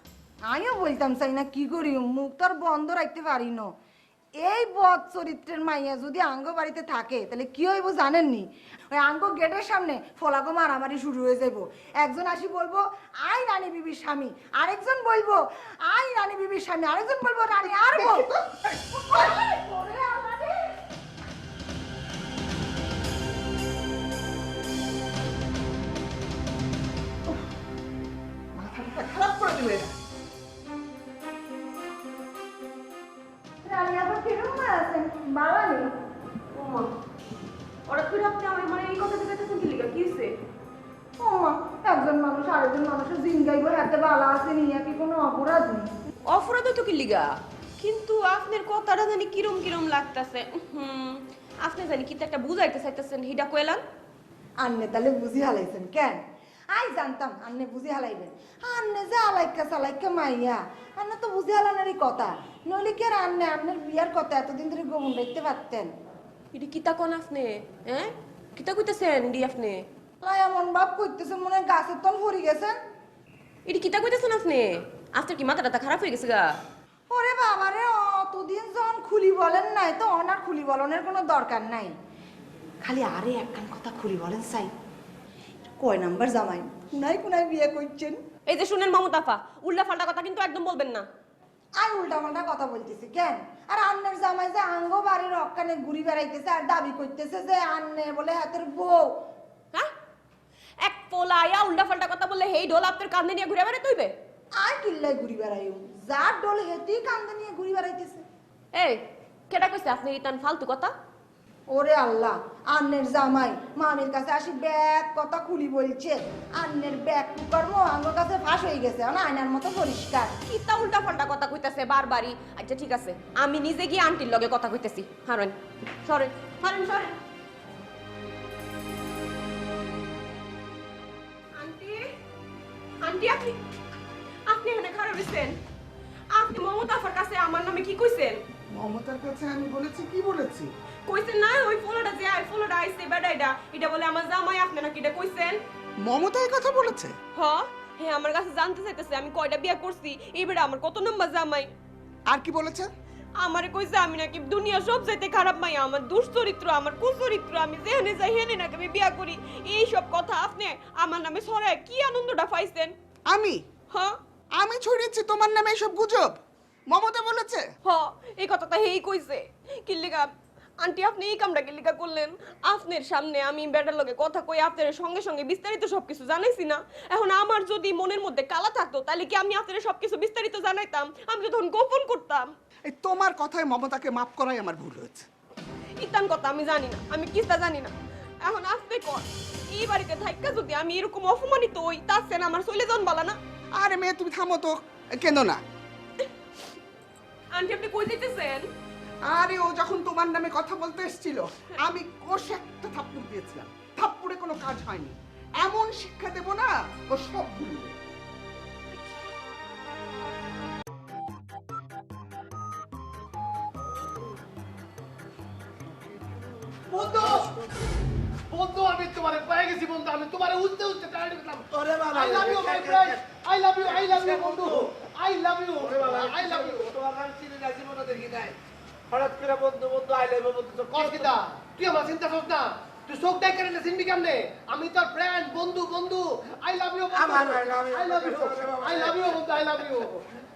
আমিও বলতাম চাই না, কি করি মুখ তো আর বন্ধ রাখতে পারি না। এই বদ চরিত্রের মাইয়া যদি আঙ্গ বাড়িতে থাকে তাহলে কি হইব জানেননি? ওই আঙ্গ গেটের সামনে ফলাগো মারামারি শুরু হয়ে যাইব। একজন আসি বলবো আই রানী বিবির স্বামী, আরেকজন বলবো আই রানী বিবির স্বামী, আরেকজন বলবো রানী আর বলবো। মাথাটা খারাপ করে দিলে না। রানী আবার কিরকম আছেন? বাবা নেই। ওমা ওরা তুই রাখতে আমার মানে এই কথা জিজ্ঞাসা কি লিখা কিছে? ওমা একজন মানুষ আরেকজন মানুষের জিন গাইবো হাতে বালা আছে নিয়া কি কোনো অপরাধ নেই? অপরাধ তো কি লিগা, কিন্তু আপনার কথাটা জানি কিরম কিরম লাগতাছে। আপনি জানি কি একটা বুঝাইতে চাইতেছেন, হিডা কইলাম। আন্নে তাহলে বুঝি হালাইছেন কেন? আই জানতাম আন্নে বুঝি হালাইবেন। আন্নে যে আলাইকা সালাইকা মাইয়া, আন্নে তো বুঝি হালানোরই কথা, নইলে কি আর আন্নে আন্নের বিয়ার কথা এতদিন ধরে গোপন রাখতে পারতেন? এটি কিতা কোন আপনি? হ্যাঁ কিতা কইতেছেন এডি আপনি? লাই এমন ভাব করতেছেন মনে হয় গাছের তল পড়ে গেছেন। এটি কিতা কইতেছেন আপনি? আপনার কি মাথাটা খারাপ হয়ে গেছে গা? ওরে বাবা রে, অতদিন যখন খুলি বলেন নাই তো অনার খুলি বলনের কোনো দরকার নাই। খালি আরে একখান কথা খুলি বলেন চাই, কয় নাম্বার জামাই কুনাই কুনাই বিয়ে করছেন। এই যে শুনেন মমতাফা, উল্টা ফাল্টা কথা কিন্তু একদম বলবেন না। আর উল্টা পাল্টা কথা বলতেছি কেন? আর আন্নের জামাই যে আঙ্গ বাড়ির অক্কানে ঘুরি বেড়াইতেছে আর দাবি করতেছে যে আন্নে বলে হাতের বউ। হ্যাঁ, এক পোলা আয়া উল্টা ফাল্টা কথা বললে হেই ঢোল আপনার কাঁধে নিয়ে ঘুরে বেড়াতে হইবে? আর কিল্লাই ঘুরি বেড়াইও, যার ডোল হেতেই কান্দে নিয়ে ঘুরি বেড়াইতেছে। এই কেটা কইছে আপনি ইতান ফালতু কথা? ওরে আল্লাহ, আন্নের জামাই মামির কাছে আসি ব্যাগ কথা খুলি বলছে, আন্নের ব্যাগ কর্ম আমার কাছে ফাঁস হয়ে গেছে, না আয়নার মতো পরিষ্কার। কিতা উল্টা ফাল্টা কথা কইতাছে বারবারই। আচ্ছা ঠিক আছে, আমি নিজে গিয়ে আন্টির লগে কথা কইতেছি। হারেন সরেন সরেন সরেন। আন্টি, আন্টি আপনি আপনি এখানে খারাপ হইছেন? আপনি মমতাফার কাছে আমার নামে কি কইছেন? মমতার কাছে আমি বলেছি, কি বলেছি? কইছেন না ওই ফলোটা যে আই ফলোটা আইছে বেডাইডা, এটা বলে আমার জামাই, আপনি নাকি এটা কইছেন? মমতা এই কথা বলেছে? হ্যাঁ আমার কাছে জানতে চাইতেছে আমি কয়টা বিয়ে করছি, এই বেড়া আমার কত নম্বর জামাই। আর কি বলেছে? আমারে কইছে আমি নাকি দুনিয়া সব চাইতে খারাপ মাইয়া, আমার দুশ্চরিত্র, আমার কুচরিত্র, আমি যেখানে যাই হেনে নাকি আমি বিয়া করি। এই সব কথা আপনি আমার নামে ছড়ায় কি আনন্দটা পাইছেন? আমি হ্যাঁ আমি ছড়িয়েছি তোমার নামে এসব গুজব? মমতা বলেছে? এই কথাটা হেই কইছে। কিল্লিগা আন্টি আপনি এই কামটা কিল্লিগা করলেন? আপনার সামনে আমি বেটার লগে কথা কই আপনার সঙ্গে সঙ্গে বিস্তারিত সবকিছু জানাইছি না? এখন আমার যদি মনের মধ্যে কালা থাকতো তাহলে কি আমি আপনার সবকিছু বিস্তারিত জানাইতাম? আমি তো তখন গোপন করতাম। এই তোমার কথায় মমতাকে মাফ করাই আমার ভুল হয়েছে। ইতান কথা আমি জানি না, আমি কিস্তা জানি না। এখন আসতে কর এই বাড়িতে থাইকা যদি আমি এরকম অপমানিত হই, তার সেন আমার চলে যান বালা না? আরে মেয়ে তুমি থামো তো, কেন না? আন্টি আপনি কই দিতেছেন? আরে ও যখন তোমার নামে কথা বলতে এসেছিল আমি কোষে একটা থাপ্পড় দিয়েছিলাম, থাপ্পড়ে কোনো কাজ হয়নি। এমন শিক্ষা দেব না ও সব ভুলবে। বন্ধু বন্ধু, আমি তোমারে পেয়ে গেছি বন্ধু, আমি তোমারে উঠতে উঠতে টায়ার্ড হয়ে গেলাম। ওরে বাবা, I love you my friend, I love you বন্ধু, I love you, I love you. তোমার নাম চিনি না, জীবনে দেখি নাই। হঠাৎ করে বন্ধু বন্ধু আই লাভ ইউ বন্ধু তো কস কিটা তুই আমার চিন্তা করছ না? তুই চোখ দেখ কেন চিনবি কেমনে? আমি তোর ফ্রেন্ড, বন্ধু বন্ধু, আই লাভ ইউ বন্ধু, আমার I love you, I love you, I love you বন্ধু, I love you,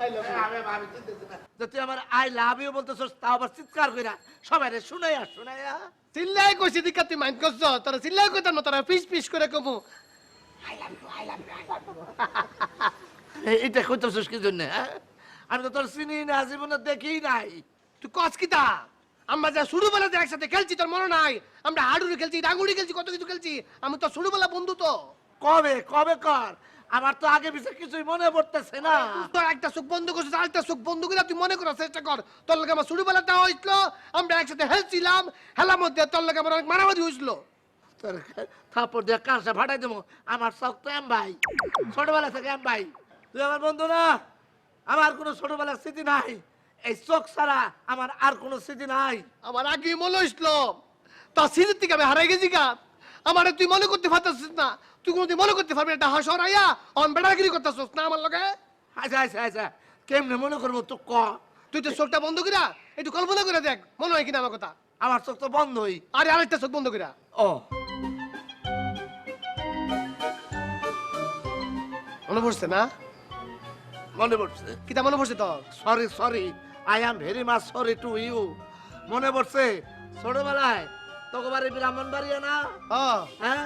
I love you. আমি চিনতেছি না যে তুই আমার আই লাভ ইউ বলতেছস, তাও আবার চিৎকার কইরা সবাই রে শুনাইয়া শুনাইয়া। চিল্লাই কইছি দিকা তুই মাইন্ড করছ? তোর চিল্লাই কইতাম না, তোরা পিস পিস করে কমু এটা কইতেছস কি জন্য? আমি তো তোর চিনি না, জীবনে দেখি নাই। তুই কস কিটা? আমরা যা ছোটবেলাতে একসাথে খেলছি তোর মনে নাই? আমরা হাডুরি খেলছি, ডাঙ্গুড়ি খেলছি, কত কিছু খেলছি। আমি তো ছোটবেলা বন্ধু তো। কবে কবে কর, আমার তো আগে পিছে কিছুই মনে পড়তেছে না। তোর একটা চোখ বন্ধ করছিস, আরেকটা চোখ বন্ধ করে তুই মনে করার চেষ্টা কর। তোর লগে আমার ছোটবেলাটা হয়েছিল, আমরা একসাথে খেলছিলাম, খেলার মধ্যে তোর লগে আমার অনেক মারামারি হয়েছিল। তোর থাপ্পড় দিয়ে কাঁচা ফাটাই দেবো। আমার শখ তো এম ভাই, ছোটবেলা থেকে এম ভাই। তুই আমার বন্ধু না, আমার কোনো ছোটবেলার স্মৃতি নাই। এই চোখ ছাড়া আমার আর কোনো স্মৃতি নাই। আমার আগে মনে হয়েছিল তোর স্মৃতির থেকে আমি হারাই গেছি গা। আমার তুই মনে করতে পারতেছিস না, তুই কোনোদিন মনে করতে পারবি না। হাসর আইয়া অন বেড়াগিরি করতেছিস না আমার লগে। আচ্ছা আচ্ছা আচ্ছা, কেমনে মনে করবো তো ক? তুই তো চোখটা বন্ধ করিয়া একটু কল্পনা করে দেখ, মনে হয় কিনা আমার কথা। আমার চোখ তো বন্ধই। আরে আরেকটা চোখ বন্ধ করিয়া। ও মনে পড়ছে না? মনে পড়ছে। কিতা মনে পড়ছে তোর? Sorry sorry, I am very much sorry to you. মনে পড়ছে ছোটবেলায় তোকে বাড়ি ব্রাহ্মণবাড়িয়া না? হ্যাঁ,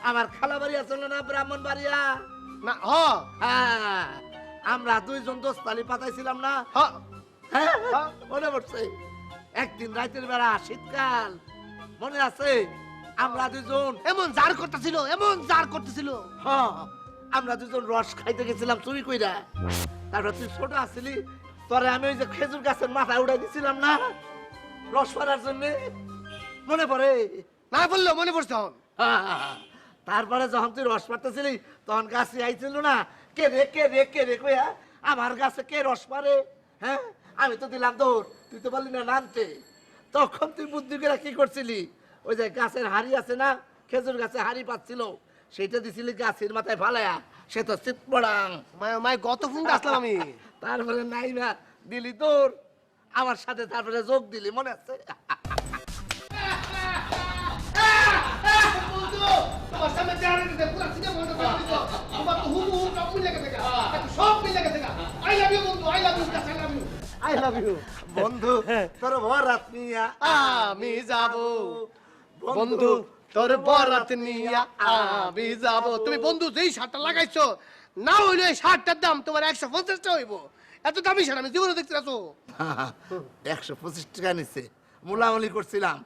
আমার খালা বাড়ি আছে না ব্রাহ্মণবাড়িয়া? না হ্যাঁ, আমরা দুইজন দোস্তালি পাতাইছিলাম না? হ্যাঁ মনে পড়ছে। একদিন রাতের বেলা, শীতকাল, মনে আছে? আমরা দুজন এমন জার করতেছিল, এমন জার করতেছিল। হ্যাঁ, আমরা দুজন রস খাইতে গেছিলাম চুরি কইরা। তারপর তুই ছোট আসছিলি, তোরে আমি ওই যে খেজুর গাছের মাথায় উড়াই দিছিলাম না রস পাড়ার জন্য, মনে পড়ে? না বললো মনে পড়ছে। তারপরে যখন তুই রস পাড়তেছিলি তখন গাছে আইছিল না, কে রে কে রে কে রে কইয়া, আমার গাছে কে রস পারে? হ্যাঁ, আমি তো দিলাম দৌড়, তুই তো বললি না নামতে। তখন তুই বুদ্ধি করে কি করছিলি? ওই যে গাছের হাড়ি আছে না, খেজুর গাছে হাড়ি পাচ্ছিল, সেইটা দিছিলি গাছের মাথায় ফালায়া, সে তো চিত পড়াং। মাই গত ফোন আসলাম আমি। তারপরে নাই না দিলি তোর আমার সাথে, তারপরে যোগ দিলি, মনে আছে? বন্ধু আমার সামনে চেহারা দিতে পুরো সিনেমা হলটা করে দিছো আমার তো হুবহু সব মিলে গেছে সব মিলে গেছে আই লাভ ইউ বন্ধু I love you I love you বন্ধু তোর বরাত নিয়া আমি যাব বন্ধু তোর বরাত নিয়া আমি যাব তুমি বন্ধু যেই শার্টটা লাগাইছো না হইলে এই শার্টটার দাম তোমার 150 টাকা হইব এত দামি শার্ট আমি জীবনে দেখতে আছো 125 টাকা নিছে মুলামুলি করছিলাম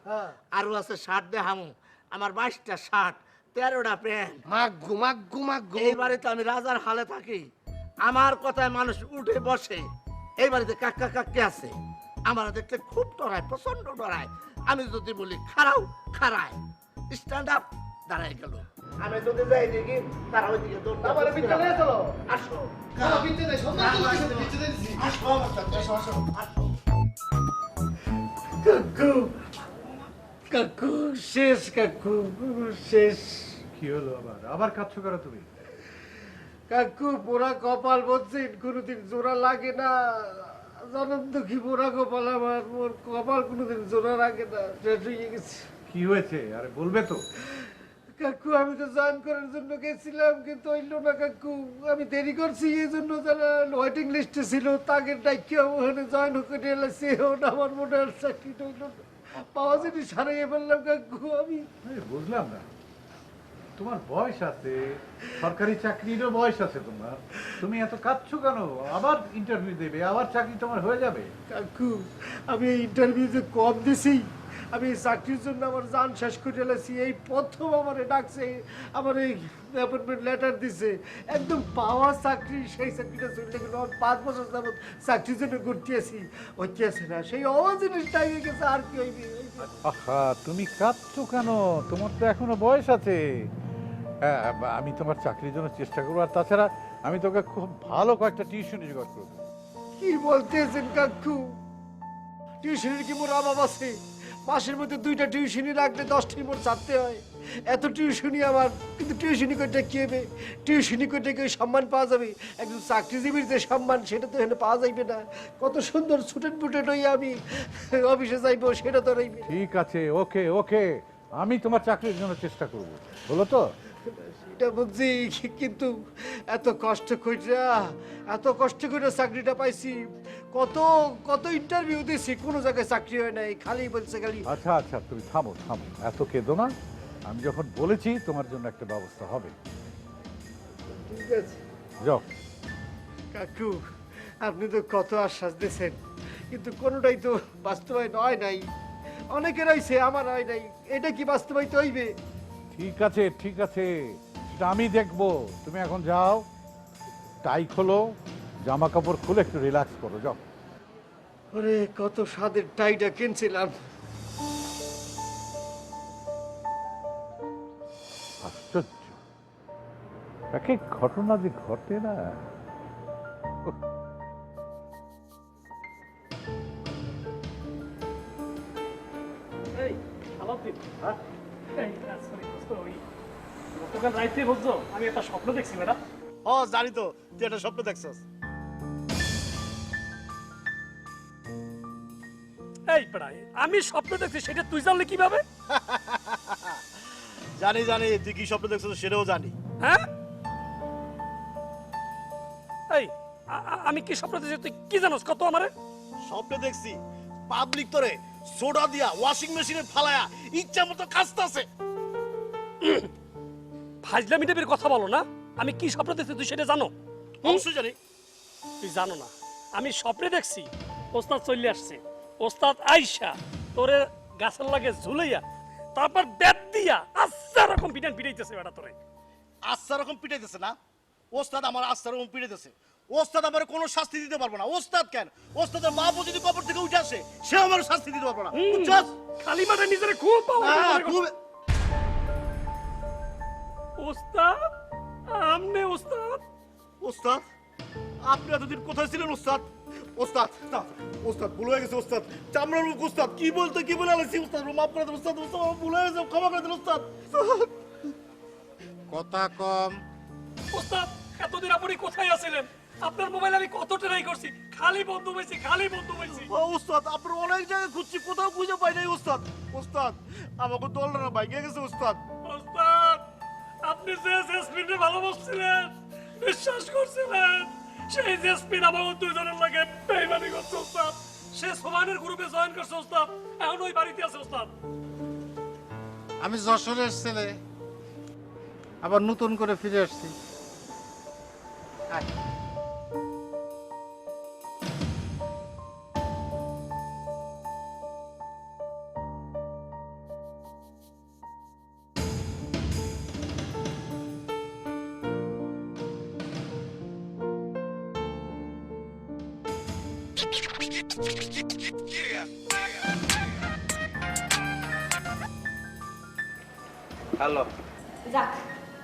আরো আছে শার্ট দেখামু আমার 22টা শার্ট 13টা প্যান্ট মাগু মাগু মাগু এই বাড়িতে আমি রাজার হালে থাকি আমার কথায় মানুষ উঠে বসে এই বাড়িতে কাকা কাকে আছে আমার দেখতে খুব ডরায় প্রচন্ড ডরায় আমি যদি বলি খাড়াও খাড়ায় স্ট্যান্ড আপ দাঁড়ায় গেল আমি যদি যাই দেখি তারা ওইদিকে দৌড় আমার বিদ্যা নিয়ে চলো আসো আমার বিদ্যা দেই সম্মান করে বিদ্যা দিছি আসো আমার সাথে, আসো আসো আসো কাকু কাকু শেষ কাকু শেষ কি হলো আবার কাঁদছো কেন তুমি? কাকু পোড়া কপাল বলছেন কোনোদিন জোড়া লাগে না জনম দুঃখী পোড়া কপাল আমার মোর কপাল কোনোদিন জোড়া লাগে না শেষ হয়ে গেছে কি হয়েছে আরে বলবে তো? কাকু আমি তো জয়েন করার জন্য গেছিলাম কিন্তু হইল না কাকু আমি দেরি করছি এই জন্য যারা ওয়েটিং লিস্টে ছিল তাকে ডাকিয়ে ওখানে জয়েন করে এলাইছে ওটা আমার মনে হয় চাকরিটা হইল না পাওয়া জিনিস হারিয়ে ফেললাম কাকু আমি আরে বুঝলাম না, তোমার বয়স আছে, সরকারি চাকরিরও বয়স আছে তোমার, তুমি এত কাঁদছো কেন? আবার ইন্টারভিউ দেবে, আবার চাকরি তোমার হয়ে যাবে। কাকু আমি এই ইন্টারভিউ যে কম দিছি আমি এই চাকরির জন্য আমার জান শেষ করে এলাইছি এই প্রথম আমার ডাকছে আমার এই অ্যাপয়েন্টমেন্ট লেটার দিছে একদম পাওয়া চাকরি সেই চাকরিটা চলে গেল আমার 5 বছর যাবত চাকরির জন্য করতে আছি হচ্ছে আছে না সেই অবাক জিনিসটা হয়ে গেছে আর কি হইবে আহা তুমি কাঁদছো কেন? তোমার তো এখনো বয়স আছে। হ্যাঁ, আমি তোমার চাকরির জন্য চেষ্টা করবো, আর তাছাড়া আমি তোকে খুব ভালো কয়েকটা টিউশন জোগাড় করবো। কি বলতেছেন কাকু টিউশনের কি মোর অভাব আছে মাসের মধ্যে 2টা টিউশনি রাখলে 10টি মোর ছাড়তে হয় এত টিউশনি আমার কিন্তু টিউশনি করতে কি হবে টিউশনি করতে কি সম্মান পাওয়া যাবে একজন চাকরিজীবীর যে সম্মান সেটা তো এখানে পাওয়া যাইবে না কত সুন্দর ছুটেন বুটেন হয়ে আমি অফিসে যাইবো সেটা তো রইবে ঠিক আছে, ওকে ওকে, আমি তোমার চাকরির জন্য চেষ্টা করবো, বলো তো? এটা বুঝছি কিন্তু এত কষ্ট করে চাকরিটা পাইছি কত কত ইন্টারভিউ দিয়েছি কোনো জায়গায় চাকরি হয় নাই খালি বলছে খালি আচ্ছা আচ্ছা, তুমি থামো থামো, এত কেঁদো না। আমি যখন বলেছি তোমার জন্য একটা ব্যবস্থা হবে। ঠিক আছে যাও। কাকু আপনি তো কত আশ্বাস দিয়েছেন কিন্তু কোনোটাই তো বাস্তবায়ন হয় নাই অনেকের হয়েছে আমার হয় নাই এটা কি বাস্তবায়িত হইবে ঠিক আছে ঠিক আছে, সেটা আমি দেখবো। তুমি এখন যাও, টাই খোলো, জামা কাপড় খুলে একটু রিল্যাক্স করো, যাও। ওরে কত স্বাদের টাইটা কিনছিলাম আশ্চর্য, এক এক ঘটনা যে ঘটে না। এই আলাউদ্দিন এই সরি ওই গতকাল রাইতে বুঝছো আমি একটা স্বপ্ন দেখছি ম্যাডাম। ও জানি তো তুই একটা স্বপ্ন দেখছস। এই প্রায় আমি স্বপ্ন দেখছি সেটা তুই জানলে কিভাবে? জানি জানি তুই কি স্বপ্ন দেখছস সেটাও জানি। হ্যাঁ এই আমি কি স্বপ্ন দেখছি তুই কি জানোস কত আমারে? স্বপ্ন দেখছি পাবলিক তোরে সোডা দিয়া ওয়াশিং মেশিনে ফালায়া ইচ্ছা মতো কাচতাছে। ফাজলামি টাইপের কথা বলো না। আমি কি স্বপ্ন দেখছি তুই সেটা জানো? অবশ্যই জানি। তুই জানো না আমি স্বপ্নে দেখছি ওস্তাদ চলে আসছে, ওস্তাদ আইসা তোরে গাছের লাগে ঝুলাইয়া তারপর ব্যাট দিয়া আচ্ছা রকম পিটান পিটাইতেছে বেটা তোরে। আচ্ছা রকম পিটাইতেছে না? ওস্তাদ আমার আচ্ছা রকম পিটাইতেছে। ওস্তাদ আমার কোনো শাস্তি দিতে পারবো না। ওস্তাদ কেন, ওস্তাদের মা বউ যদি কবর থেকে উঠে আসে সে আমার শাস্তি দিতে পারবো না, বুঝছস? খালি মাঠে নিজের খুব হ্যাঁ, খুব। ওস্তাদ আমনে ওস্তাদ ওস্তাদ আপনি এতদিন কোথায় ছিলেন ওস্তাদ? ওস্তাদ ওস্তাদ ভুল হয়ে গেছে ওস্তাদ, চামড়ার মুখ ওস্তাদ, কি বলে আলাইছি ওস্তাদ, মাফ করে দেন ওস্তাদ, ওস্তাদ আমার ভুল হয়ে গেছে, ক্ষমা করে দেন ওস্তাদ। কথা কম। ওস্তাদ এতদিন আপনি কোথায় আছিলেন? আপনার মোবাইল আমি কত ট্রাই করছি, খালি বন্ধ হইছে খালি বন্ধ হইছে। ও ওস্তাদ আপনার অনেক জায়গায় খুঁজছি, কোথাও খুঁজে পাই নাই ওস্তাদ। ওস্তাদ আমাকে দলরা বাইকে গেছে ওস্তাদ। ওস্তাদ আপনি যে জেসমিনকে ভালোবাসছিলেন, বিশ্বাস করছিলেন, সেই জেসমিন আমাকে দুইজনের লাগে বেইমানি করছে ওস্তাদ। সে সোমানের গ্রুপে জয়েন করছে ওস্তাদ, এখন ওই বাড়িতে আছে ওস্তাদ। আমি যশোরের ছেলে, আবার নতুন করে ফিরে আসছি। হ্যালো, যাক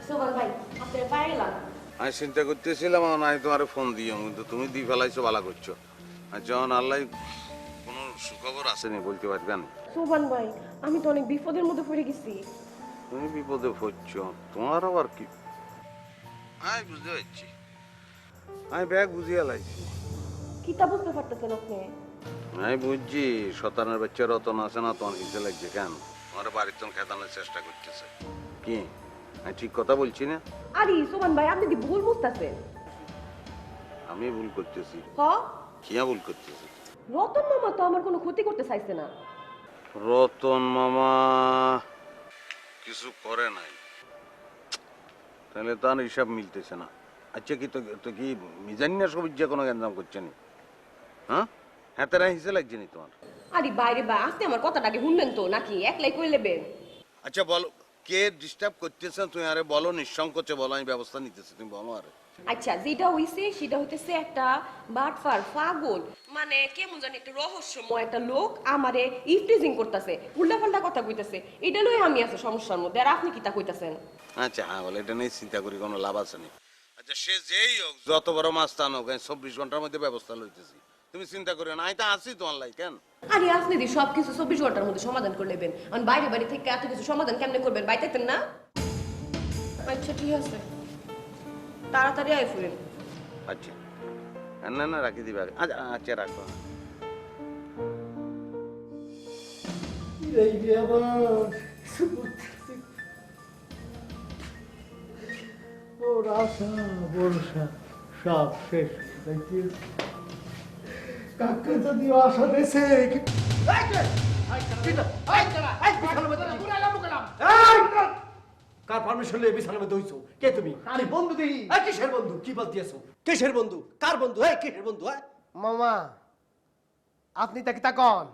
সোমান ভাই আপনার পায়ে গেলাম। আমি চিন্তা করতেছিলাম আমি তোমার ফোন দিও, কিন্তু তুমি দি ফেলাইছো, ভালো করছো। আর যখন আল্লাহ কোনো সুখবর আসেনি বলতে পারবে না। সোমান ভাই আমি তো অনেক বিপদের মধ্যে পড়ে গেছি। তুমি বিপদে পড়ছো, তোমার আবার কি? আমি বুঝতে পারছি, আমি ব্যাগ বুঝিয়ে লাইছি। কিতা বুঝতে পারতেছেন আপনি? আমি বুঝছি শতানের বাচ্চা রতন আছে না, তোমার হিসে লাগছে কেন? তোমার বাড়ির তখন খেতানোর চেষ্টা করতেছে কি? আমি ঠিক কথা বলছি না? আরে সোমান ভাই আপনি কি ভুল বুঝতেছেন? আমি ভুল করতেছি? হ, কিয়া ভুল করতেছি? রতন মামা তো আমার কোনো ক্ষতি করতে চাইছে না। রতন মামা কিছু করে নাই, তাহলে তার হিসাব মিলতেছে না। আচ্ছা কি তো কি মিজানিয়া সব যে কোনো গ্যাঞ্জাম করছে নি? হ্যাঁ হ্যাঁ, তারা হিসে লাগছে নি তোমার? আরে বাইরে বা আসতে আমার কথাটাকে শুনবেন তো নাকি একলাই কই নেবেন? আচ্ছা বলো, কে ডিস্টার্ব করতেছে তুমি? আরে বলো, নিঃসংকোচে বলো, আমি ব্যবস্থা নিতেছি, তুমি বলো। আরে আচ্ছা যেটা হইছে সেটা হইতেছে একটা বাটফার পাগল, মানে কেমন জানি একটা রহস্যময় একটা লোক আমারে ইফটিজিং করতেছে, উল্টাপাল্টা কথা কইতাছে। এটা লই আমি আছে সমস্যার মধ্যে। আর আপনি কি তা কইতাছেন? আচ্ছা হ্যাঁ বলে, এটা নিয়ে চিন্তা করি কোনো লাভ আছে না। আচ্ছা সে যেই হোক, যত বড় মাছ টান হোক, 24 ঘন্টার মধ্যে ব্যবস্থা লইতেছি, তুমি চিন্তা করি না। আমি তো আছি তোমার লাই কেন? আরে আপনি দি সবকিছু 24 ঘন্টার মধ্যে সমাধান করে নেবেন। আর বাইরে বাইরে থেকে এত কিছু সমাধান কেমনে করবেন? বাইতেতেন না? আচ্ছা ঠিক আছে, তাড়াতাড়ি আই ফুরেন। আচ্ছা না না, রাখি দিবা। আচ্ছা আচ্ছা রাখো। ওর আশা ভরসা সব শেষ। কাকে যদি আশা দেশে কার পারমিশন নিয়ে বিছানার মধ্যে হইছো? কে তুমি? আরে বন্ধু দেখি। কিসের বন্ধু? কি বলতেছো? কিসের বন্ধু? কার বন্ধু? কিসের বন্ধু? মামা আপনি তাকে তাকন,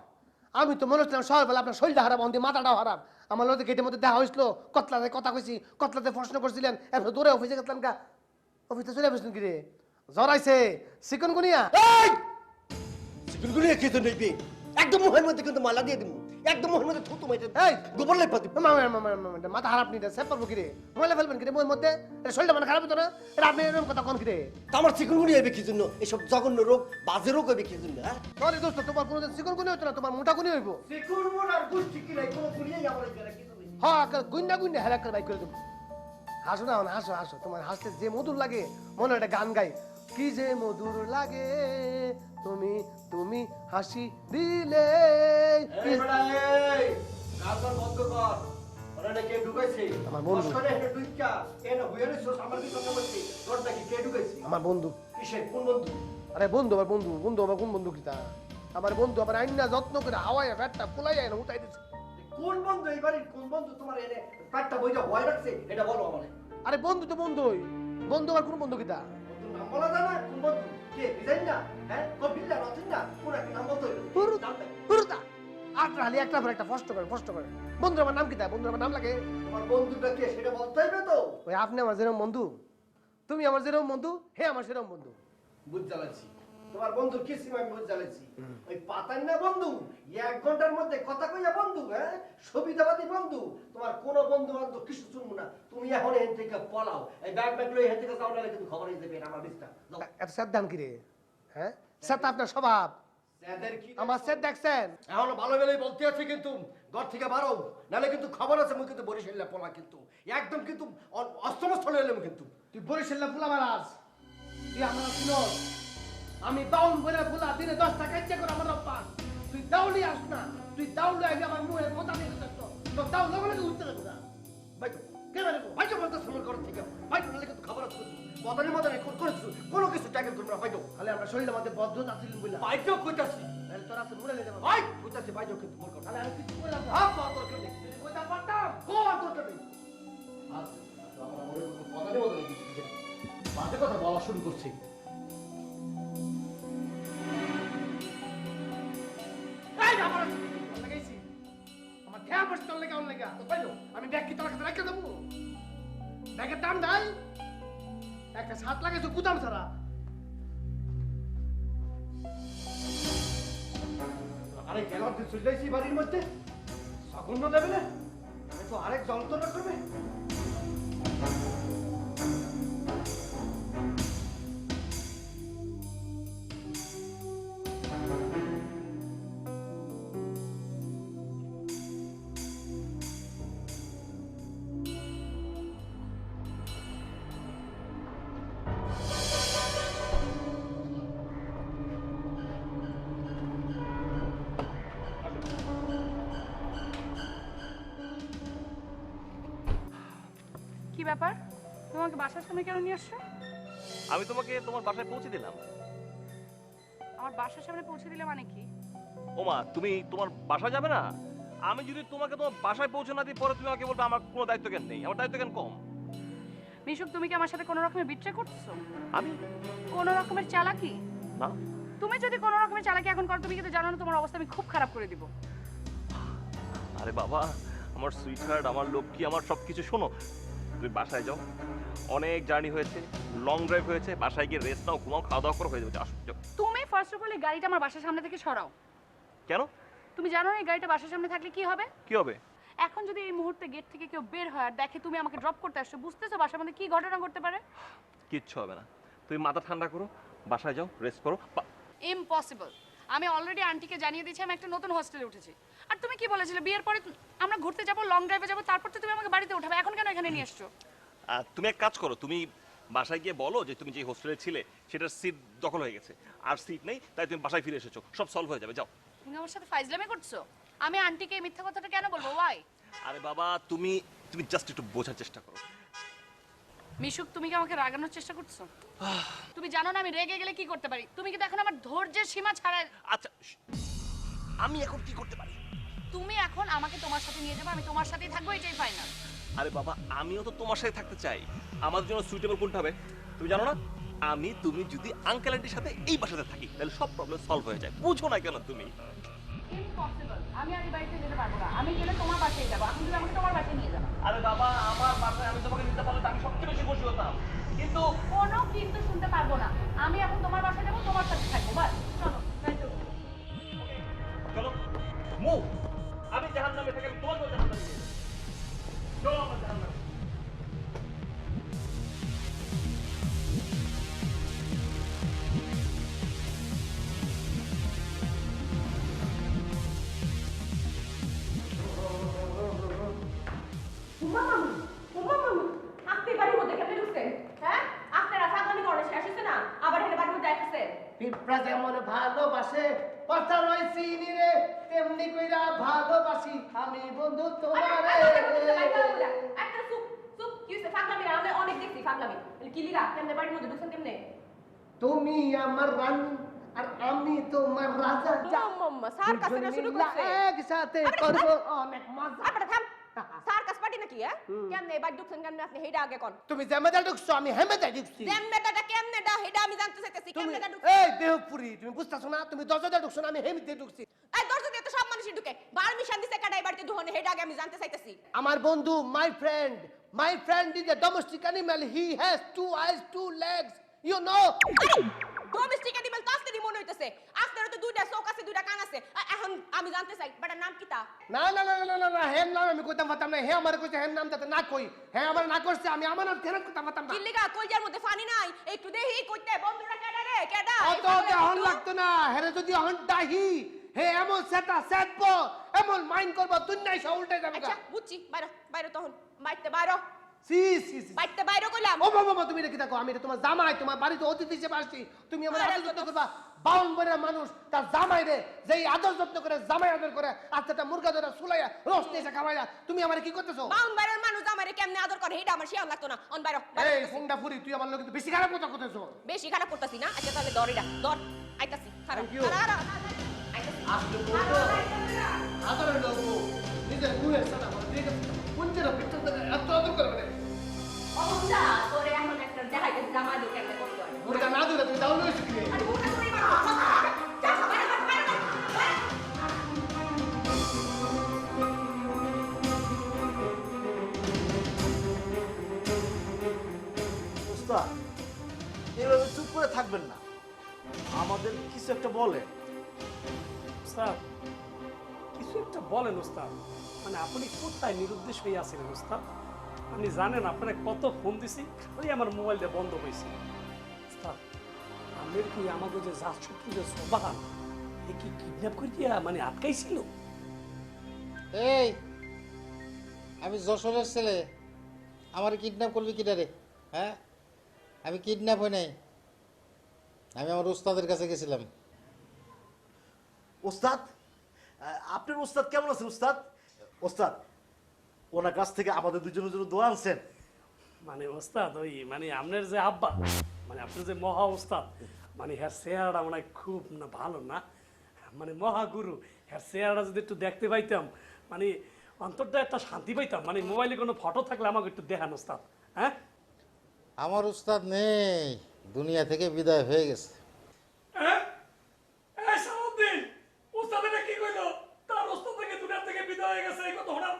আমি তো মনে হচ্ছিলাম সকালবেলা আপনার শরীরটা হারাম, অন্তি মাথাটাও হারাম। আমার লোকের গেটের মধ্যে দেখা হয়েছিল, কতলাতে কথা কইছি, কতলাতে প্রশ্ন করছিলেন, এরপর দৌড়ে অফিসে গেছিলাম। গা অফিসে চলে আসবেন কিরে? জ্বর আইছে, চিকনগুনিয়া। চিকুনগুনিয়া কি তো নেবে? একদম মুখের মধ্যে কিন্তু মালা দিয়ে দিমু, একদম মুখের মধ্যে থুতু মাইতে এই গোবর লাই পাতি। মাথা খারাপ নিতে সেভ করবো কিরে? ময়লা ফেলবেন কিরে মুখের মধ্যে? শরীরটা মানে খারাপ হতো না? এটা আপনি এরকম কথা কন কিরে? আমার চিকুনগুনিয়া হবে কি জন্য? এসব জঘন্য রোগ, বাজে রোগ হবে কি জন্য? সরি দোস্ত, তোমার কোনোদিন চিকনগুনি হতো না, তোমার মোটা গুনি হইব। চিকুনগুন আর গুষ্টি কি নাই, কোনো গুনিয়াই আমার এখানে কি তুমি? হ্যাঁ গুন্ডা গুন্ডা হেলা করে বাইক করে দেবো। হাসো না, হাসো হাসো, তোমার হাসতে যে মধুর লাগে, মনে হয় একটা গান গাই, কি যে মধুর লাগে তুমি তুমি হাসি দিলে। আমার বন্ধু, আমার বন্ধু। আরে বন্ধু, আমার বন্ধু, বন্ধু আমার কোন বন্ধু কিতা? আমার বন্ধু আমার আইনা যত্ন করে হাওয়ায় ফ্যাটটা ফুলাই যায় না, উঠাই দিচ্ছে। কোন বন্ধু? এই বাড়ির কোন বন্ধু তোমার এনে পেটটা বইটা ভয় রাখছে? এটা বলো আমারে। আরে বন্ধু তো বন্ধুই, বন্ধু আমার কোন বন্ধু কিতা? বন্ধুর নাম বলা যায় না? কোন বন্ধু? কে ডিজাইন না? হ্যাঁ কোন বিল্লা রচিন না? কোন একটা নাম বলতো? হুরুদা আটটা হালি একটা পর একটা কষ্ট করে। বন্ধু আমার নাম কিতা? বন্ধু আমার নাম লাগে। তোমার বন্ধুটা কে সেটা বলতে হইবে তো। ওই আপনি আমার যেরকম বন্ধু, তুমি আমার যেরকম বন্ধু, হে আমার সেরকম বন্ধু। বুঝ জ্বালাচ্ছি তোমার বন্ধুর কি সীমা? বুঝ জ্বালাচ্ছি ওই পাতান না বন্ধু, 1 ঘন্টার মধ্যে কথা কইয়া বন্ধু, হ্যাঁ সুবিধাবাদী বন্ধু। তোমার কোন বন্ধু বান্ধব কিছু শুনবো না। তুমি এখন এখান থেকে পলাও, এই ব্যাগ ব্যাগ লই এখান থেকে যাও, না কিন্তু খবরই দেবে আমার বিস্তার। এত সাবধান কিরে? হ্যাঁ স্যার তো আপনার স্বভাব। আমার স্যার দেখছেন এখন ভালো বেলায় বলতে আছে, কিন্তু ঘর থেকে বাড়ো, নাহলে কিন্তু খবর আছে মুই কিন্তু বরিশাল্লা পলা, কিন্তু একদম কিন্তু অস্তমস্ত হয়ে এলাম। কিন্তু তুই বরিশাল্লা ফুলা মারাস, তুই আমার শুনস, আমি বাউন করে ফুলা দিনে 10টা কাজ্জা করে আমার অভ্যাস। তুই দাউলি আস না, তুই দাউলি আগে আমার মুখে মোটা দিয়ে দিস তো দাউ লগলে উঠতে দেবো না। ভাই কে মানে ভাইকে বলতেছ আমার ঘর থেকে ভাইকে নালে কিন্তু খাবার আছে মদনে মদনে করেছো কোনো কিছু ট্যাকেল তোমরা ভাইকে খালি আমরা শরীরের মধ্যে বদ্ধ আছিলেন বলে ভাইকেও কইতাছি তাহলে তোরা তো মরে যাবে ভাই কইতাছি ভাইকেও কিন্তু মোর কথা তাহলে আমি কিছু বললাম না হাত পাওয়া দরকার নেই কইতা পারতাম কোয়া দরকার নেই আচ্ছা আমরা মরে মদনে মদনে কিছু বাজে কথা বলা শুরু করছি এই আমার লাগাইছি আমার ধ্যান বসে চলে কেমন লাগা তো পাইলো আমি ব্যাগ কি তোর কাছে রেখে দেবো ব্যাগের দাম নাই একটা 7 লাগাইছো গুদাম ছাড়া আরে কেন তুই চলে যাইছি বাড়ির মধ্যে সগুন্য দেবে না আমি তো আরেক যন্ত্রণা করবে কি ব্যাপার তোমাকে বাসার সামনে কেন নিয়ে আসছো? আমি তোমাকে তোমার বাসায় পৌঁছে দিলাম। আমার বাসার সামনে পৌঁছে দিলে মানে কি? ওমা তুমি তোমার বাসায় যাবে না? আমি যদি তোমাকে তোমার বাসায় পৌঁছে না দিই পরে তুমি আমাকে বলবে আমার কোনো দায়িত্ব জ্ঞান নেই, আমার দায়িত্ব জ্ঞান কম। মিশুক, তুমি কি আমার সাথে কোনো রকমের বিট্রে করছো? আমি কোনো রকমের চালাকি? না। তুমি যদি কোনো রকমের চালাকি এখন করো, তুমি কিন্তু জানো না তোমার অবস্থা আমি খুব খারাপ করে দিব। আরে বাবা, আমার সুইটহার্ট, আমার লক্ষ্মী, আমার সবকিছু শোনো, তুমি বাসায় যাও, অনেক জার্নি হয়েছে, লং ড্রাইভ হয়েছে, বাসায় গিয়ে রেস্ট নাও, ঘুমাও, খাওয়া দাওয়া করো, হয়ে যাবে। আসো যাও। তুমি ফার্স্ট অফ অল এই গাড়িটা আমার বাসার সামনে থেকে সরাও। কেন? তুমি জানো না এই গাড়িটা বাসার সামনে থাকলে কি হবে? কি হবে? এখন যদি এই মুহূর্তে গেট থেকে কেউ বের হয় আর দেখে তুমি আমাকে ড্রপ করতে আসছো, বুঝতেছো বাসার মধ্যে কি ঘটনা ঘটতে পারে? কিচ্ছু হবে না, তুমি মাথা ঠান্ডা করো, বাসায় যাও, রেস্ট করো। ইম্পসিবল। আমি অলরেডি আন্টিকে জানিয়ে দিয়েছি আমি একটা নতুন হোস্টেলে উঠেছি। আর তুমি কি বলেছিলে বিয়ের পরে আমরা ঘুরতে যাব, লং ড্রাইভে যাব, তারপর তো তুমি আমাকে বাড়িতে উঠাবে, এখন কেন এখানে নিয়ে আসছো? তুমি এক কাজ করো, তুমি বাসায় গিয়ে বলো যে তুমি যে হোস্টেলে ছিলে সেটার সিট দখল হয়ে গেছে, আর সিট নেই, তাই তুমি বাসায় ফিরে এসেছো, সব সলভ হয়ে যাবে। যাও। তুমি আমার সাথে ফাইজলামি করছো? আমি আন্টিকে এই মিথ্যা কথাটা কেন বলবো? ওয়াই? আরে বাবা, তুমি জাস্ট একটু বোঝার চেষ্টা করো। মিশুক, তুমি কি আমাকে রাগানোর চেষ্টা করছো? তুমি জানো না আমি রেগে গেলে কি করতে পারি? তুমি কি এখন আমার ধৈর্যের সীমা ছাড়াই। আচ্ছা, আমি এখন কি করতে পারি? তুমি এখন আমাকে তোমার সাথে নিয়ে যাবে, আমি তোমার সাথেই থাকবো, এটাই ফাইনাল। আরে বাবা, আমিও তো তোমার সাথে থাকতে চাই। আমার জন্য সুইটেবল কোনটা হবে তুমি জানো না? তুমি যদি আঙ্কেল আন্টির সাথে এই বাসাতে থাকি তাহলে সব প্রবলেম সলভ হয়ে যায়। বুঝো না কেন তুমি? ইম্পসিবল। আমি আর এই বাড়িতে যেতে পারবো না। আমি গেলে তোমার বাসায় যাবো, এখন তুমি আমাকে তোমার বাসায় নিয়ে যাবে। আরে বাবা, আমার বাসায় আমি তোমাকে নিতে পারলে আমি সবচেয়ে বেশি খুশি হতাম, কিন্তু কোনো কিন্তু শুনতে পারবো না। আমি এখন তোমার বাসায় যাবো, তোমার সাথে থাকবো, বাস। চলো চলো মুভ। আমি জাহান্নামে থাকি, আমি তোমাকেও জাহান্নামে নিয়ে যাবো। চলো আমার জাহান্নামে। আপনি বাড়ির মধ্যে কেমনে ঢুকছেন? হ্যাঁ, আপনারা ফাগলামি করে শেষ হইছে না, আবার এখানে বাড়ির মধ্যে আসছেন। পিঁপড়া যেমন ভালোবাসে কথা রইছি রে, তেমনি কইরা ভালোবাসি আমি বন্ধু তোমারে। একটা চুপ চুপ, কি হইছে? ফাগলামি আমি অনেক দেখছি ফাগলামি। কি লিগা কেমনে বাড়ির মধ্যে ঢুকছেন কেমনে? তুমি আমার রানী আর আমি তোমার রাজা। মাম্মা সার্কাস এর শুরু করছে। একসাথে করব অনেক মজা। আপনারা থাম। সার্কাস পার্টি নাকি? হ্যাঁ, কেমনে বাড়ি ঢুকছেন কেমনে আপনি? হেডা আগে কোন। তুমি জেমেদা ঢুকছো, আমি হেমেদা ঢুকছি। জেমেদাটা কেমনে ডা হেডা আমি জানতে চাইতেছি। কেমনে ডা ঢুকছেন? এই বেহুপুরি, তুমি বুঝতাছো না? তুমি দরজাটা ঢুকছো না, আমি হেমিতে ঢুকছি। এই দরজা দিয়ে তো সব মানুষই ঢুকে। পারমিশন দিছে কাটাই বাড়িতে ঢুকনে, হেডা আগে আমি জানতে চাইতেছি। আমার বন্ধু, my friend is a domestic animal. He has 2 eyes, 2 legs. You know? Domestic animal তো আসতে মনে হইতেছে। আপনার তো দুইটা চোখ আছে, দুইটা কান আছে। এখন আমি জানতে চাই বেটার নাম কিতা? না না না না না না, হেম নাম আমি কইতাম পারতাম না। হে আমার কইছে হেম নাম যাতে না কই। হ্যাঁ আমার না করছে, আমি আমার নাম থেরাত কইতাম পারতাম না। কি লিগা কইজার মধ্যে পানি নাই? একটু দেহি কইতে বন্ধুরা কেডা রে? কেডা? অত দেহন লাগতো না। হেরে যদি হন ডাহি, হে এমন সেটা সেটবো, এমন মাইন্ড করব দুনিয়ায় সব উল্টে যাবে। আচ্ছা বুঝছি, বাইরে বাইরে তখন মাইতে বাইরে। সি সি সি বাইতে বাইরে কইলাম ও বাবা তুমি রেখে দেখো আমি এটা তোমার জামাই তোমার বাড়িতে অতিথি হিসেবে আসছি তুমি আমার আদর যত্ন করবা বাউনবাড়ির মানুষ তার জামাই রে যেই আদর যত্ন করে জামাই আদর করে আচ্ছা মুরগা ধরে সুলাইয়া রোস্ট এসে খাওয়াইয়া তুমি আমার কি করতেছো বাউনবাড়ির মানুষ আমারে কেমনে আদর করে এটা আমার শিয়াল লাগতো না অন বাইরে এই ফোনটা ফুরি তুই আমার লোক কিন্তু বেশি খারাপ কথা করতেছো বেশি খারাপ করতাছি না আচ্ছা তাহলে দড়িটা দর আইতাছি খারাপ Thank you. আইতাছি আসলে বলতো আদরের লোক নিজের গুণের সাথে আমার ঠিক আছে কোনটা পিছন থেকে এত আদর করে মানে অবস্থা তোরে এখন একটা দেখাইতে জামা দিকে একটা করতে হয় মুরগা না দিলে তুমি দাও লইছো কি আরে ওটা করে মারো যা বাইরে বাইরে ওস্তাদ এভাবে চুপ করে থাকবেন না, আমাদের কিছু একটা বলেন। স্যার কিছু একটা বলেন ওস্তাদ, মানে আপনি কোথায় নিরুদ্দেশ হয়ে আছিলেন ওস্তাদ? আপনি জানেন আপনারা কত ফোন দিছি, খালি আমার মোবাইলটা বন্ধ হয়েছে। ওস্তাদ আমাদের কি আমাকে যে জাতশত্রু যে সোবাহান এ কি কিডন্যাপ করিয়া মানে আটকাইছিল? এই আমি যশোরের ছেলে, আমার কিডন্যাপ করবি কিনা রে? হ্যাঁ, আমি কিডন্যাপ হই নাই, আমি আমার উস্তাদের কাছে গেছিলাম। ওস্তাদ আপনার ওস্তাদ কেমন আছেন ওস্তাদ? ওস্তাদ ওনার কাছ থেকে আমাদের দুজনের জন্য দোয়া আনছেন। মানে ওস্তাদ ওই মানে আপনার যে আব্বা মানে আপনার যে মহা ওস্তাদ মানে হ্যার চেহারাটা মানে খুব না ভালো না, মানে মহাগুরু হ্যার চেহারাটা যদি একটু দেখতে পাইতাম মানে অন্তরটা একটা শান্তি পাইতাম। মানে মোবাইলে কোনো ফটো থাকলে আমাকে একটু দেখান ওস্তাদ। হ্যাঁ আমার উস্তাদ নেই, দুনিয়া থেকে বিদায় হয়ে গেছে। এই সালাউদ্দিন ওস্তাদ এটা কি কইলো? তার ওস্তাদ থেকে দুনিয়া থেকে বিদায় হয়ে গেছে এই কথা হঠাৎ?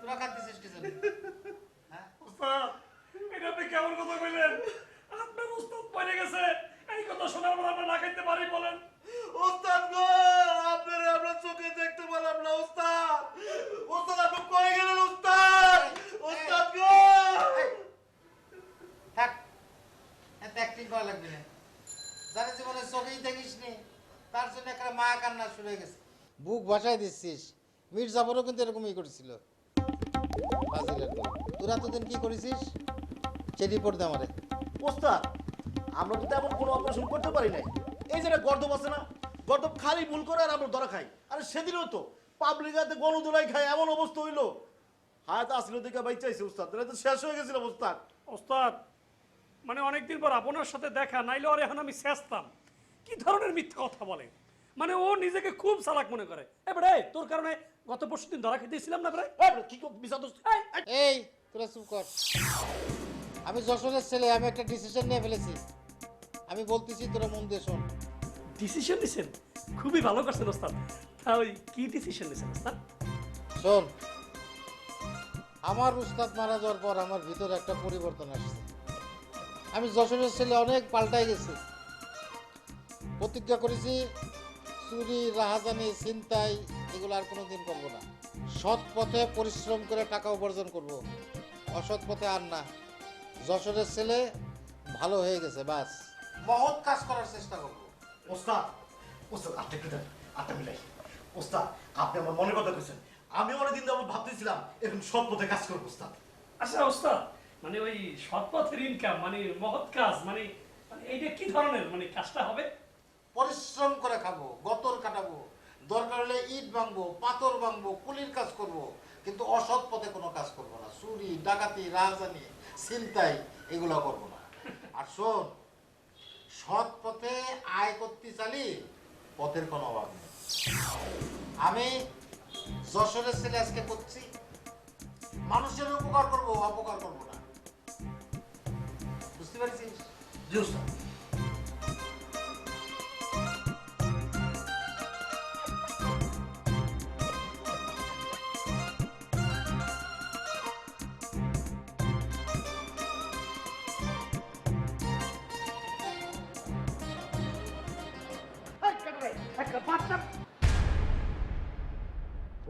তোরা কাঁদতেছিস কি জন্য? ওস্তাদ এটা আপনি কেমন কথা কইলেন? আপনার ওস্তাদ পড়ে গেছে এই কথা শোনার পর আমরা না খাইতে পারি বলেন? ওস্তাদ গো আপনারে আমরা চোখে দেখতে পেলাম না ওস্তাদ। ওস্তাদ আপনি কই গেলেন ওস্তাদ? ওস্তাদ গো থাক, এত অ্যাক্টিং করা লাগবে না। যারা জীবনে চোখেই দেখিস নি তার জন্য একটা মা কান্না শুরু হয়ে গেছে। বুক ভাসায় দিচ্ছিস, মির্জাফরও কিন্তু এরকমই করেছিল। ফাজিলের দল। তোরা তোদিন কি করেছিস সে রিপোর্ট দে আমারে। ওস্তাদ আমরা তো তেমন কোনো অপারেশন করতে পারি নাই। এই যে একটা গর্দব আছে না, গর্দব খালি ভুল করে আর আমরা ধরা খাই। আরে সেদিনও তো পাবলিক হাতে গণদোলাই খাই, এমন অবস্থা হইলো। হায়াত আসলে দেখে বাইচাইছে ওস্তাদ, তাহলে তো শেষ হয়ে গেছিল ওস্তাদ। ওস্তাদ মানে অনেকদিন পর আপনার সাথে দেখা, নাইলে ওর এখন আমি শেষতাম। কি ধরনের মিথ্যা কথা বলে, মানে ও নিজেকে খুব চালাক মনে করে। এবারে তোর কারণে গত পরশুদিন ধরা খেতেছিলাম না প্রায়। কি বিষাদ? এই তোরা চুপ কর। আমি যশোরের ছেলে, আমি একটা ডিসিশন নিয়ে ফেলেছি। আমি বলতেছি তোরা মন দিয়ে শোন। ডিসিশন নিছেন? খুবই ভালো করছেন ওস্তাদ। তা ওই কি ডিসিশন নিছেন ওস্তাদ? শোন, আমার উস্তাদ মারা যাওয়ার পর আমার ভিতরে একটা পরিবর্তন আসছে। আমি যশোরের ছেলে অনেক পাল্টাই গেছি। প্রতিজ্ঞা করেছি চুরি, রাহাজানি, ছিনতাই এগুলো আর কোনোদিন করবো না। সৎ পথে পরিশ্রম করে টাকা উপার্জন করব, অসৎ পথে আর না। যশোরের ছেলে ভালো হয়ে গেছে, বাস মহৎ কাজ করার চেষ্টা করবো। ওস্তাদ ওস্তাদ আপনি একটু দেন, আপনি মিলাই। ওস্তাদ আপনি আমার মনের কথা কইছেন, আমি অনেকদিন যাবত ভাবতেছিলাম এরকম সৎ পথে কাজ করবো ওস্তাদ। আচ্ছা ওস্তাদ মানে ওই সৎপথের ইনকাম মানে মহৎ কাজ মানে মানে এইটা কি ধরনের মানে কাজটা হবে? পরিশ্রম করে খাবো, গতর কাটাবো, দরকার হলে ইট ভাঙবো, পাথর ভাঙবো, কুলির কাজ করব, কিন্তু অসৎ পথে কোনো কাজ করবো না। চুরি, ডাকাতি, রাজধানী, ছিনতাই এগুলো করবো না। আর শোন, সৎ পথে আয় করতে চালি পথের কোনো অভাব নেই। আমি যশোরের ছেলে আজকে করছি, মানুষের উপকার করবো, অপকার করবো না। বুঝতে পারছিস? জি ওস্তাদ।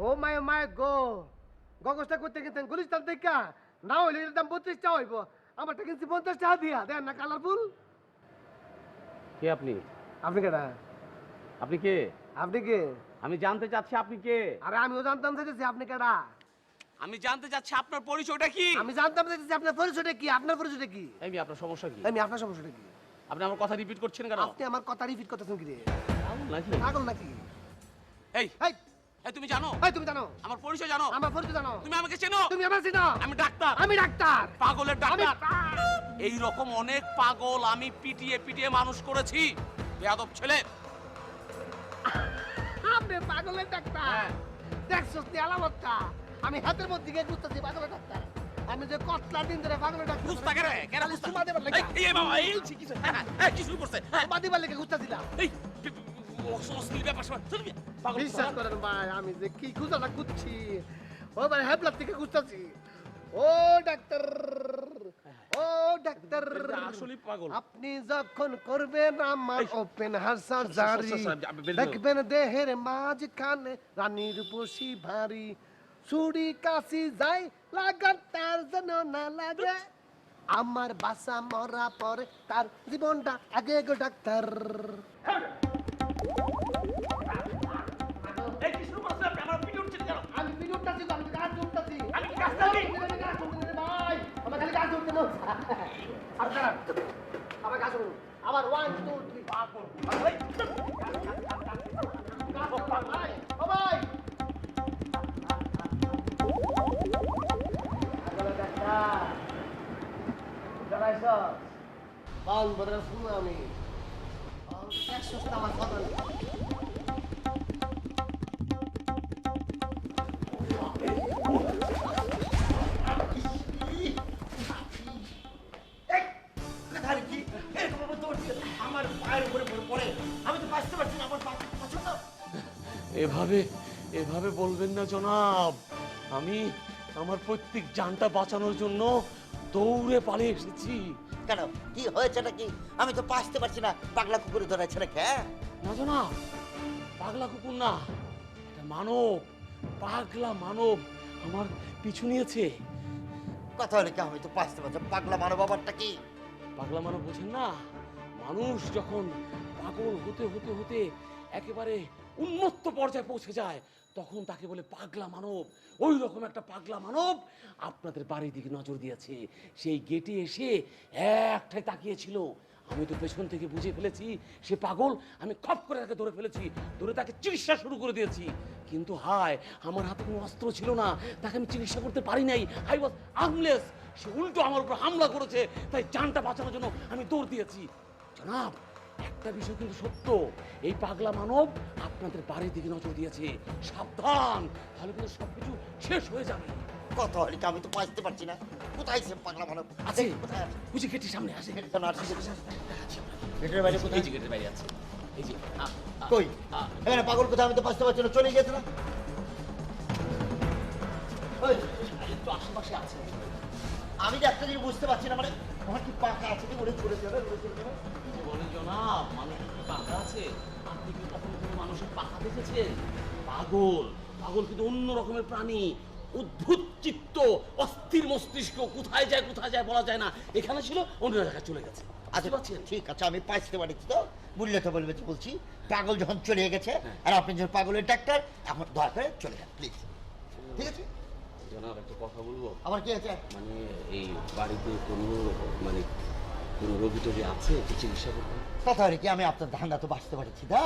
ও মাই মাই গো গগসটা করতে গেছেন গুলিস্তান থেকে না হইলে এর দাম 32 টাকা হইব আমারটা কিনছি 50 টাকা দিয়া দেন না কালারফুল কে আপনি? আপনি কেডা আপনি কে? আপনি কে? আমি জানতে চাচ্ছি আপনি কে? আরে আমিও জানতাম চাইতেছি আপনি কেডা। আমি জানতে চাচ্ছি আপনার পরিচয়টা কি? আমি জানতাম চাইতেছি আপনার পরিচয়টা কি, আপনার পরিচয়টা কি? এই আপনার সমস্যা কি? আমি আপনার সমস্যাটা কি? আপনি আমার কথা রিপিট করছেন কেন? আপনি আমার কথা রিপিট করতেছেন কি রে? পাগল নাকি? পাগল নাকি? এই এই এই তুমি জানো? এই তুমি জানো? আমার পরিচয় জানো? আমার পরিচয় জানো? তুমি আমাকে চেনো? তুমি আমার চিনো? আমি ডাক্তার। আমি ডাক্তার। পাগলের ডাক্তার। এই রকম অনেক পাগল আমি পিটিয়ে পিটিয়ে মানুষ করেছি। বেয়াদব ছেলে। আপনি পাগলের ডাক্তার? দেখছস নি আলামতটা? আমি হাতের মধ্যে গিয়ে খুঁজতেছি পাগলের ডাক্তার। আমি যে কতলা দিন ধরে পাগলের ডাক্তার খুঁজতা কে রে? কেন খুঁজতা? সুমা দেবার লাগা। এই বাবা এই কি কি শুরু করছে? সুমা দেবার লাগা খুঁজতেছিলাম। এই অসংস্কৃতি ব্যাপার সব শুনবি? পাগল বিশ্বাস করেন ভাই, আমি যে কি খুঁজাটা খুঁজছি, ও ভাই হ্যাবলার থেকে খুঁজতেছি। ও ডাক্তার, ও ডাক্তার, আসলে পাগল। আপনি যখন করবেন আমার ওপেন হার্ট সার্জারি, দেখবেন দেহের মাঝখানে রানীর বসি ভারী, ছুরি কাশি যাই লাগাতার যেন না লাগে, আমার বাসা মরা পরে তার জীবনটা আগে গো ডাক্তার। এই কি শুরু করছেন আপনি? আমার পিটি উঠছেন কেন? আমি ভিডিও উঠতাছি, আমি গাছ উঠতাছি। আমি কি কাজ করি? ভাই আমার খালি গাছ উঠতে মন আর খারাপ আমার গাছ উঠুন আবার 1 2 3 পাগল ভাই ভাই ও ভাই আগলা দেখা জানাইছো বাল বদরা শুনো আমি দেখছস না আমার কথা আমার পায়ের উপরে পড়ে আমি তো বাঁচতে পারছি না, আমার পছন্দ। এভাবে এভাবে বলবেন না জনাব। আমি আমার প্রত্যেক জানটা বাঁচানোর জন্য দৌড়ে পালিয়ে এসেছি। কেন কি হয়েছে নাকি? আমি তো বাঁচতে পারছি না, পাগলা কুকুরে ধরেছে নাকি? হ্যাঁ না জনাব, পাগলা কুকুর না, এটা মানব, পাগলা মানব আমার পিছু নিয়েছে। কথা হলে কি? আমি তো বাঁচতে পারছি, পাগলা মানব আবারটা কি? পাগলা মানব বোঝেন না? মানুষ যখন পাগল হতে হতে হতে একেবারে উন্মত্ত পর্যায়ে পৌঁছে যায় তখন তাকে বলে পাগলা মানব। ওই রকম একটা পাগলা মানব আপনাদের বাড়ির দিকে নজর দিয়েছে। সেই গেটে এসে একটাই তাকিয়েছিল। আমি তো পেছন থেকে বুঝে ফেলেছি সে পাগল। আমি খপ করে তাকে ধরে ফেলেছি, ধরে তাকে চিকিৎসা শুরু করে দিয়েছি। কিন্তু হায়, আমার হাতে কোনো অস্ত্র ছিল না, তাকে আমি চিকিৎসা করতে পারি নাই। I was আর্মলেস। সে উল্টো আমার উপর হামলা করেছে, তাই জানটা বাঁচানোর জন্য আমি দৌড় দিয়েছি। জনাব, একটা বিষয় কিন্তু সত্য, এই পাগলা মানব আপনাদের বাড়ির দিকে নজর দিয়েছে। সাবধান, তাহলে কিন্তু সবকিছু শেষ হয়ে যাবে। কথা হলে কি? আমি তো বাঁচতে পারছি না। কোথায় সে পাগলা মানব? আছে কোথায় আছে? বুঝি গেটের সামনে আসে। কেন আছে? গেটের বাইরে কোথায়? এই যে গেটের বাইরে আছে। এই যে কই? এখানে পাগল কোথায়? আমি তো বাঁচতে পারছি না, চলে গেছে না? ওই একটু আশেপাশে আছে। আমি যে একটা জিনিস বুঝতে পারছি না, মানে আমার কি পাকা আছে কি উড়ে চলে যাবে? উড়ে চলে যাবে? কি বলেন জনাব, মানুষের কি পাখা আছে? আপনি কি কখনো কোনো মানুষের পাখা দেখেছেন? পাগল, পাগল কিন্তু অন্য রকমের প্রাণী। অদ্ভুত চিত্ত, অস্থির মস্তিষ্ক, কোথায় যায় বলা যায় না। এখানে ছিল, অন্য জায়গায় চলে গেছে। আচ্ছা ঠিক আছে, আমি বাঁচতে পারছি তো, বুঝলে তো বলবে তো বলছি। পাগল যখন চলে গেছে আর আপনি যখন পাগলের ডাক্তার, এখন দয়া করে চলে যান প্লিজ। ঠিক আছে জনাব, একটা কথা বলবো? আমার কি আছে? মানে এই বাড়িতে কোনো মানে কোনো রোগী টোগী আছে একটু চিকিৎসা করতে? কথা হলে কি? আমি আপনার ধান্দা তো বাঁচতে পারছি তো,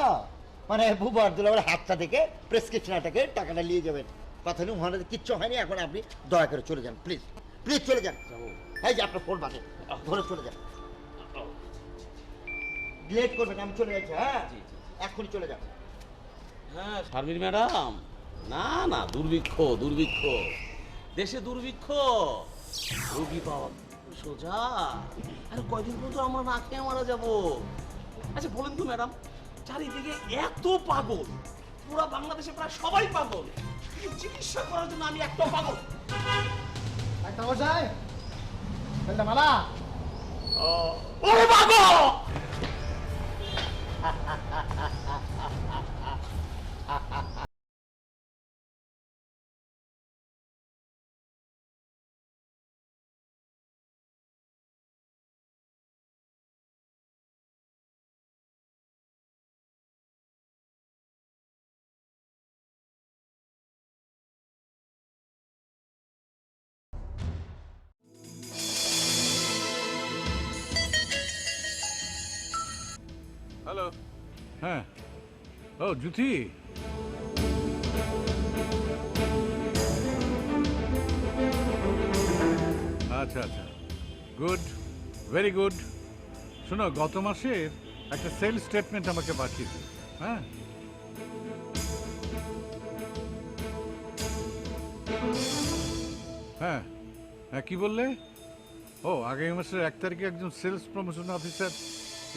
মানে বুবু আব্দুল্লাহ হাতটা দেখে প্রেসক্রিপশনটাকে টাকাটা নিয়ে যাবেন। কথা হলে ওখানে কিচ্ছু হয়নি, এখন আপনি দয়া করে চলে যান প্লিজ। প্লিজ চলে যান। এই যে আপনার ফোন বাজে, ধরে চলে যান। লেট করবেন, আমি চলে যাচ্ছি। হ্যাঁ এখনই চলে যান। হ্যাঁ শারমিন ম্যাডাম, না দুর্ভিক্ষ দেশে দুর্ভিক্ষ, রোগী পাওয়া সোজা। আরে কয়দিন পর্যন্ত আমরা না খেয়ে মারা যাবো? আচ্ছা বলেন তো ম্যাডাম, চারিদিকে এত পাগল, পুরো বাংলাদেশে প্রায় সবাই পাগল, কিন্তু চিকিৎসা করার জন্য আমি একটা পাগল। একটা মশাই মালা ওরে পাগল! হ্যাঁ, ও জ্যোতি, আচ্ছা আচ্ছা, গুড, ভেরি গুড। শোনো, গত মাসের একটা সেল স্টেটমেন্ট আমাকে পাঠিয়ে দিও। হ্যাঁ, হ্যাঁ হ্যাঁ, কি বললে? ও, আগামী মাসের 1 তারিখে একজন সেলস প্রমোশন অফিসার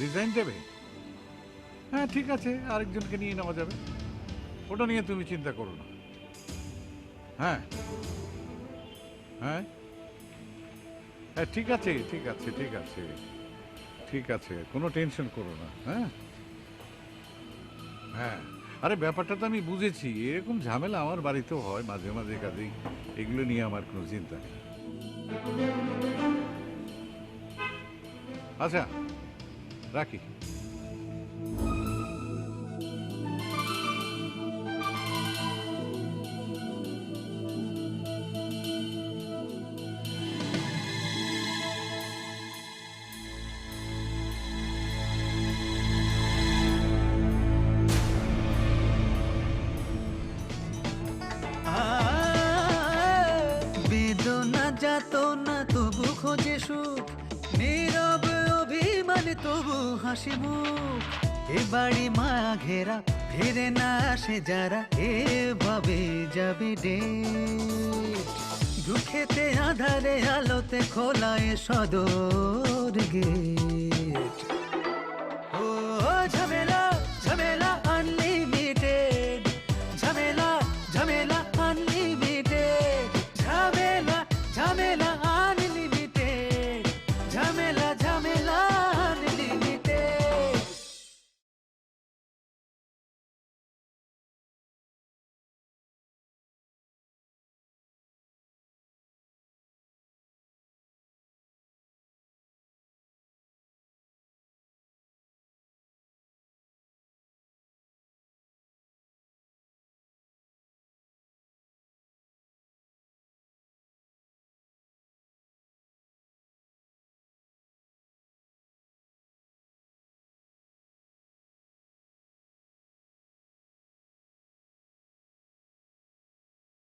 রিজাইন দেবে। হ্যাঁ ঠিক আছে, আরেকজনকে নিয়ে নেওয়া যাবে, ওটা নিয়ে তুমি চিন্তা করো না। হ্যাঁ হ্যাঁ হ্যাঁ, ঠিক আছে ঠিক আছে ঠিক আছে ঠিক আছে, কোনো টেনশন করো না। হ্যাঁ হ্যাঁ, আরে ব্যাপারটা তো আমি বুঝেছি, এরকম ঝামেলা আমার বাড়িতেও হয় মাঝে মাঝে, কাজেই এগুলো নিয়ে আমার কোনো চিন্তা নেই। আচ্ছা, রাখি। বেদনা যাতনা তবু খোঁজে সুখ, নীরব অভিমান তবু হাসি মুখ। এ বাড়ি মা ঘেরা, ফিরে না আসে যারা, এভাবে যাবে ডেট। দুঃখেতে আধারে আলোতে খোলা এ সদর গেট। ও ঝামেলা ঝামেলা আনলিমিটেড।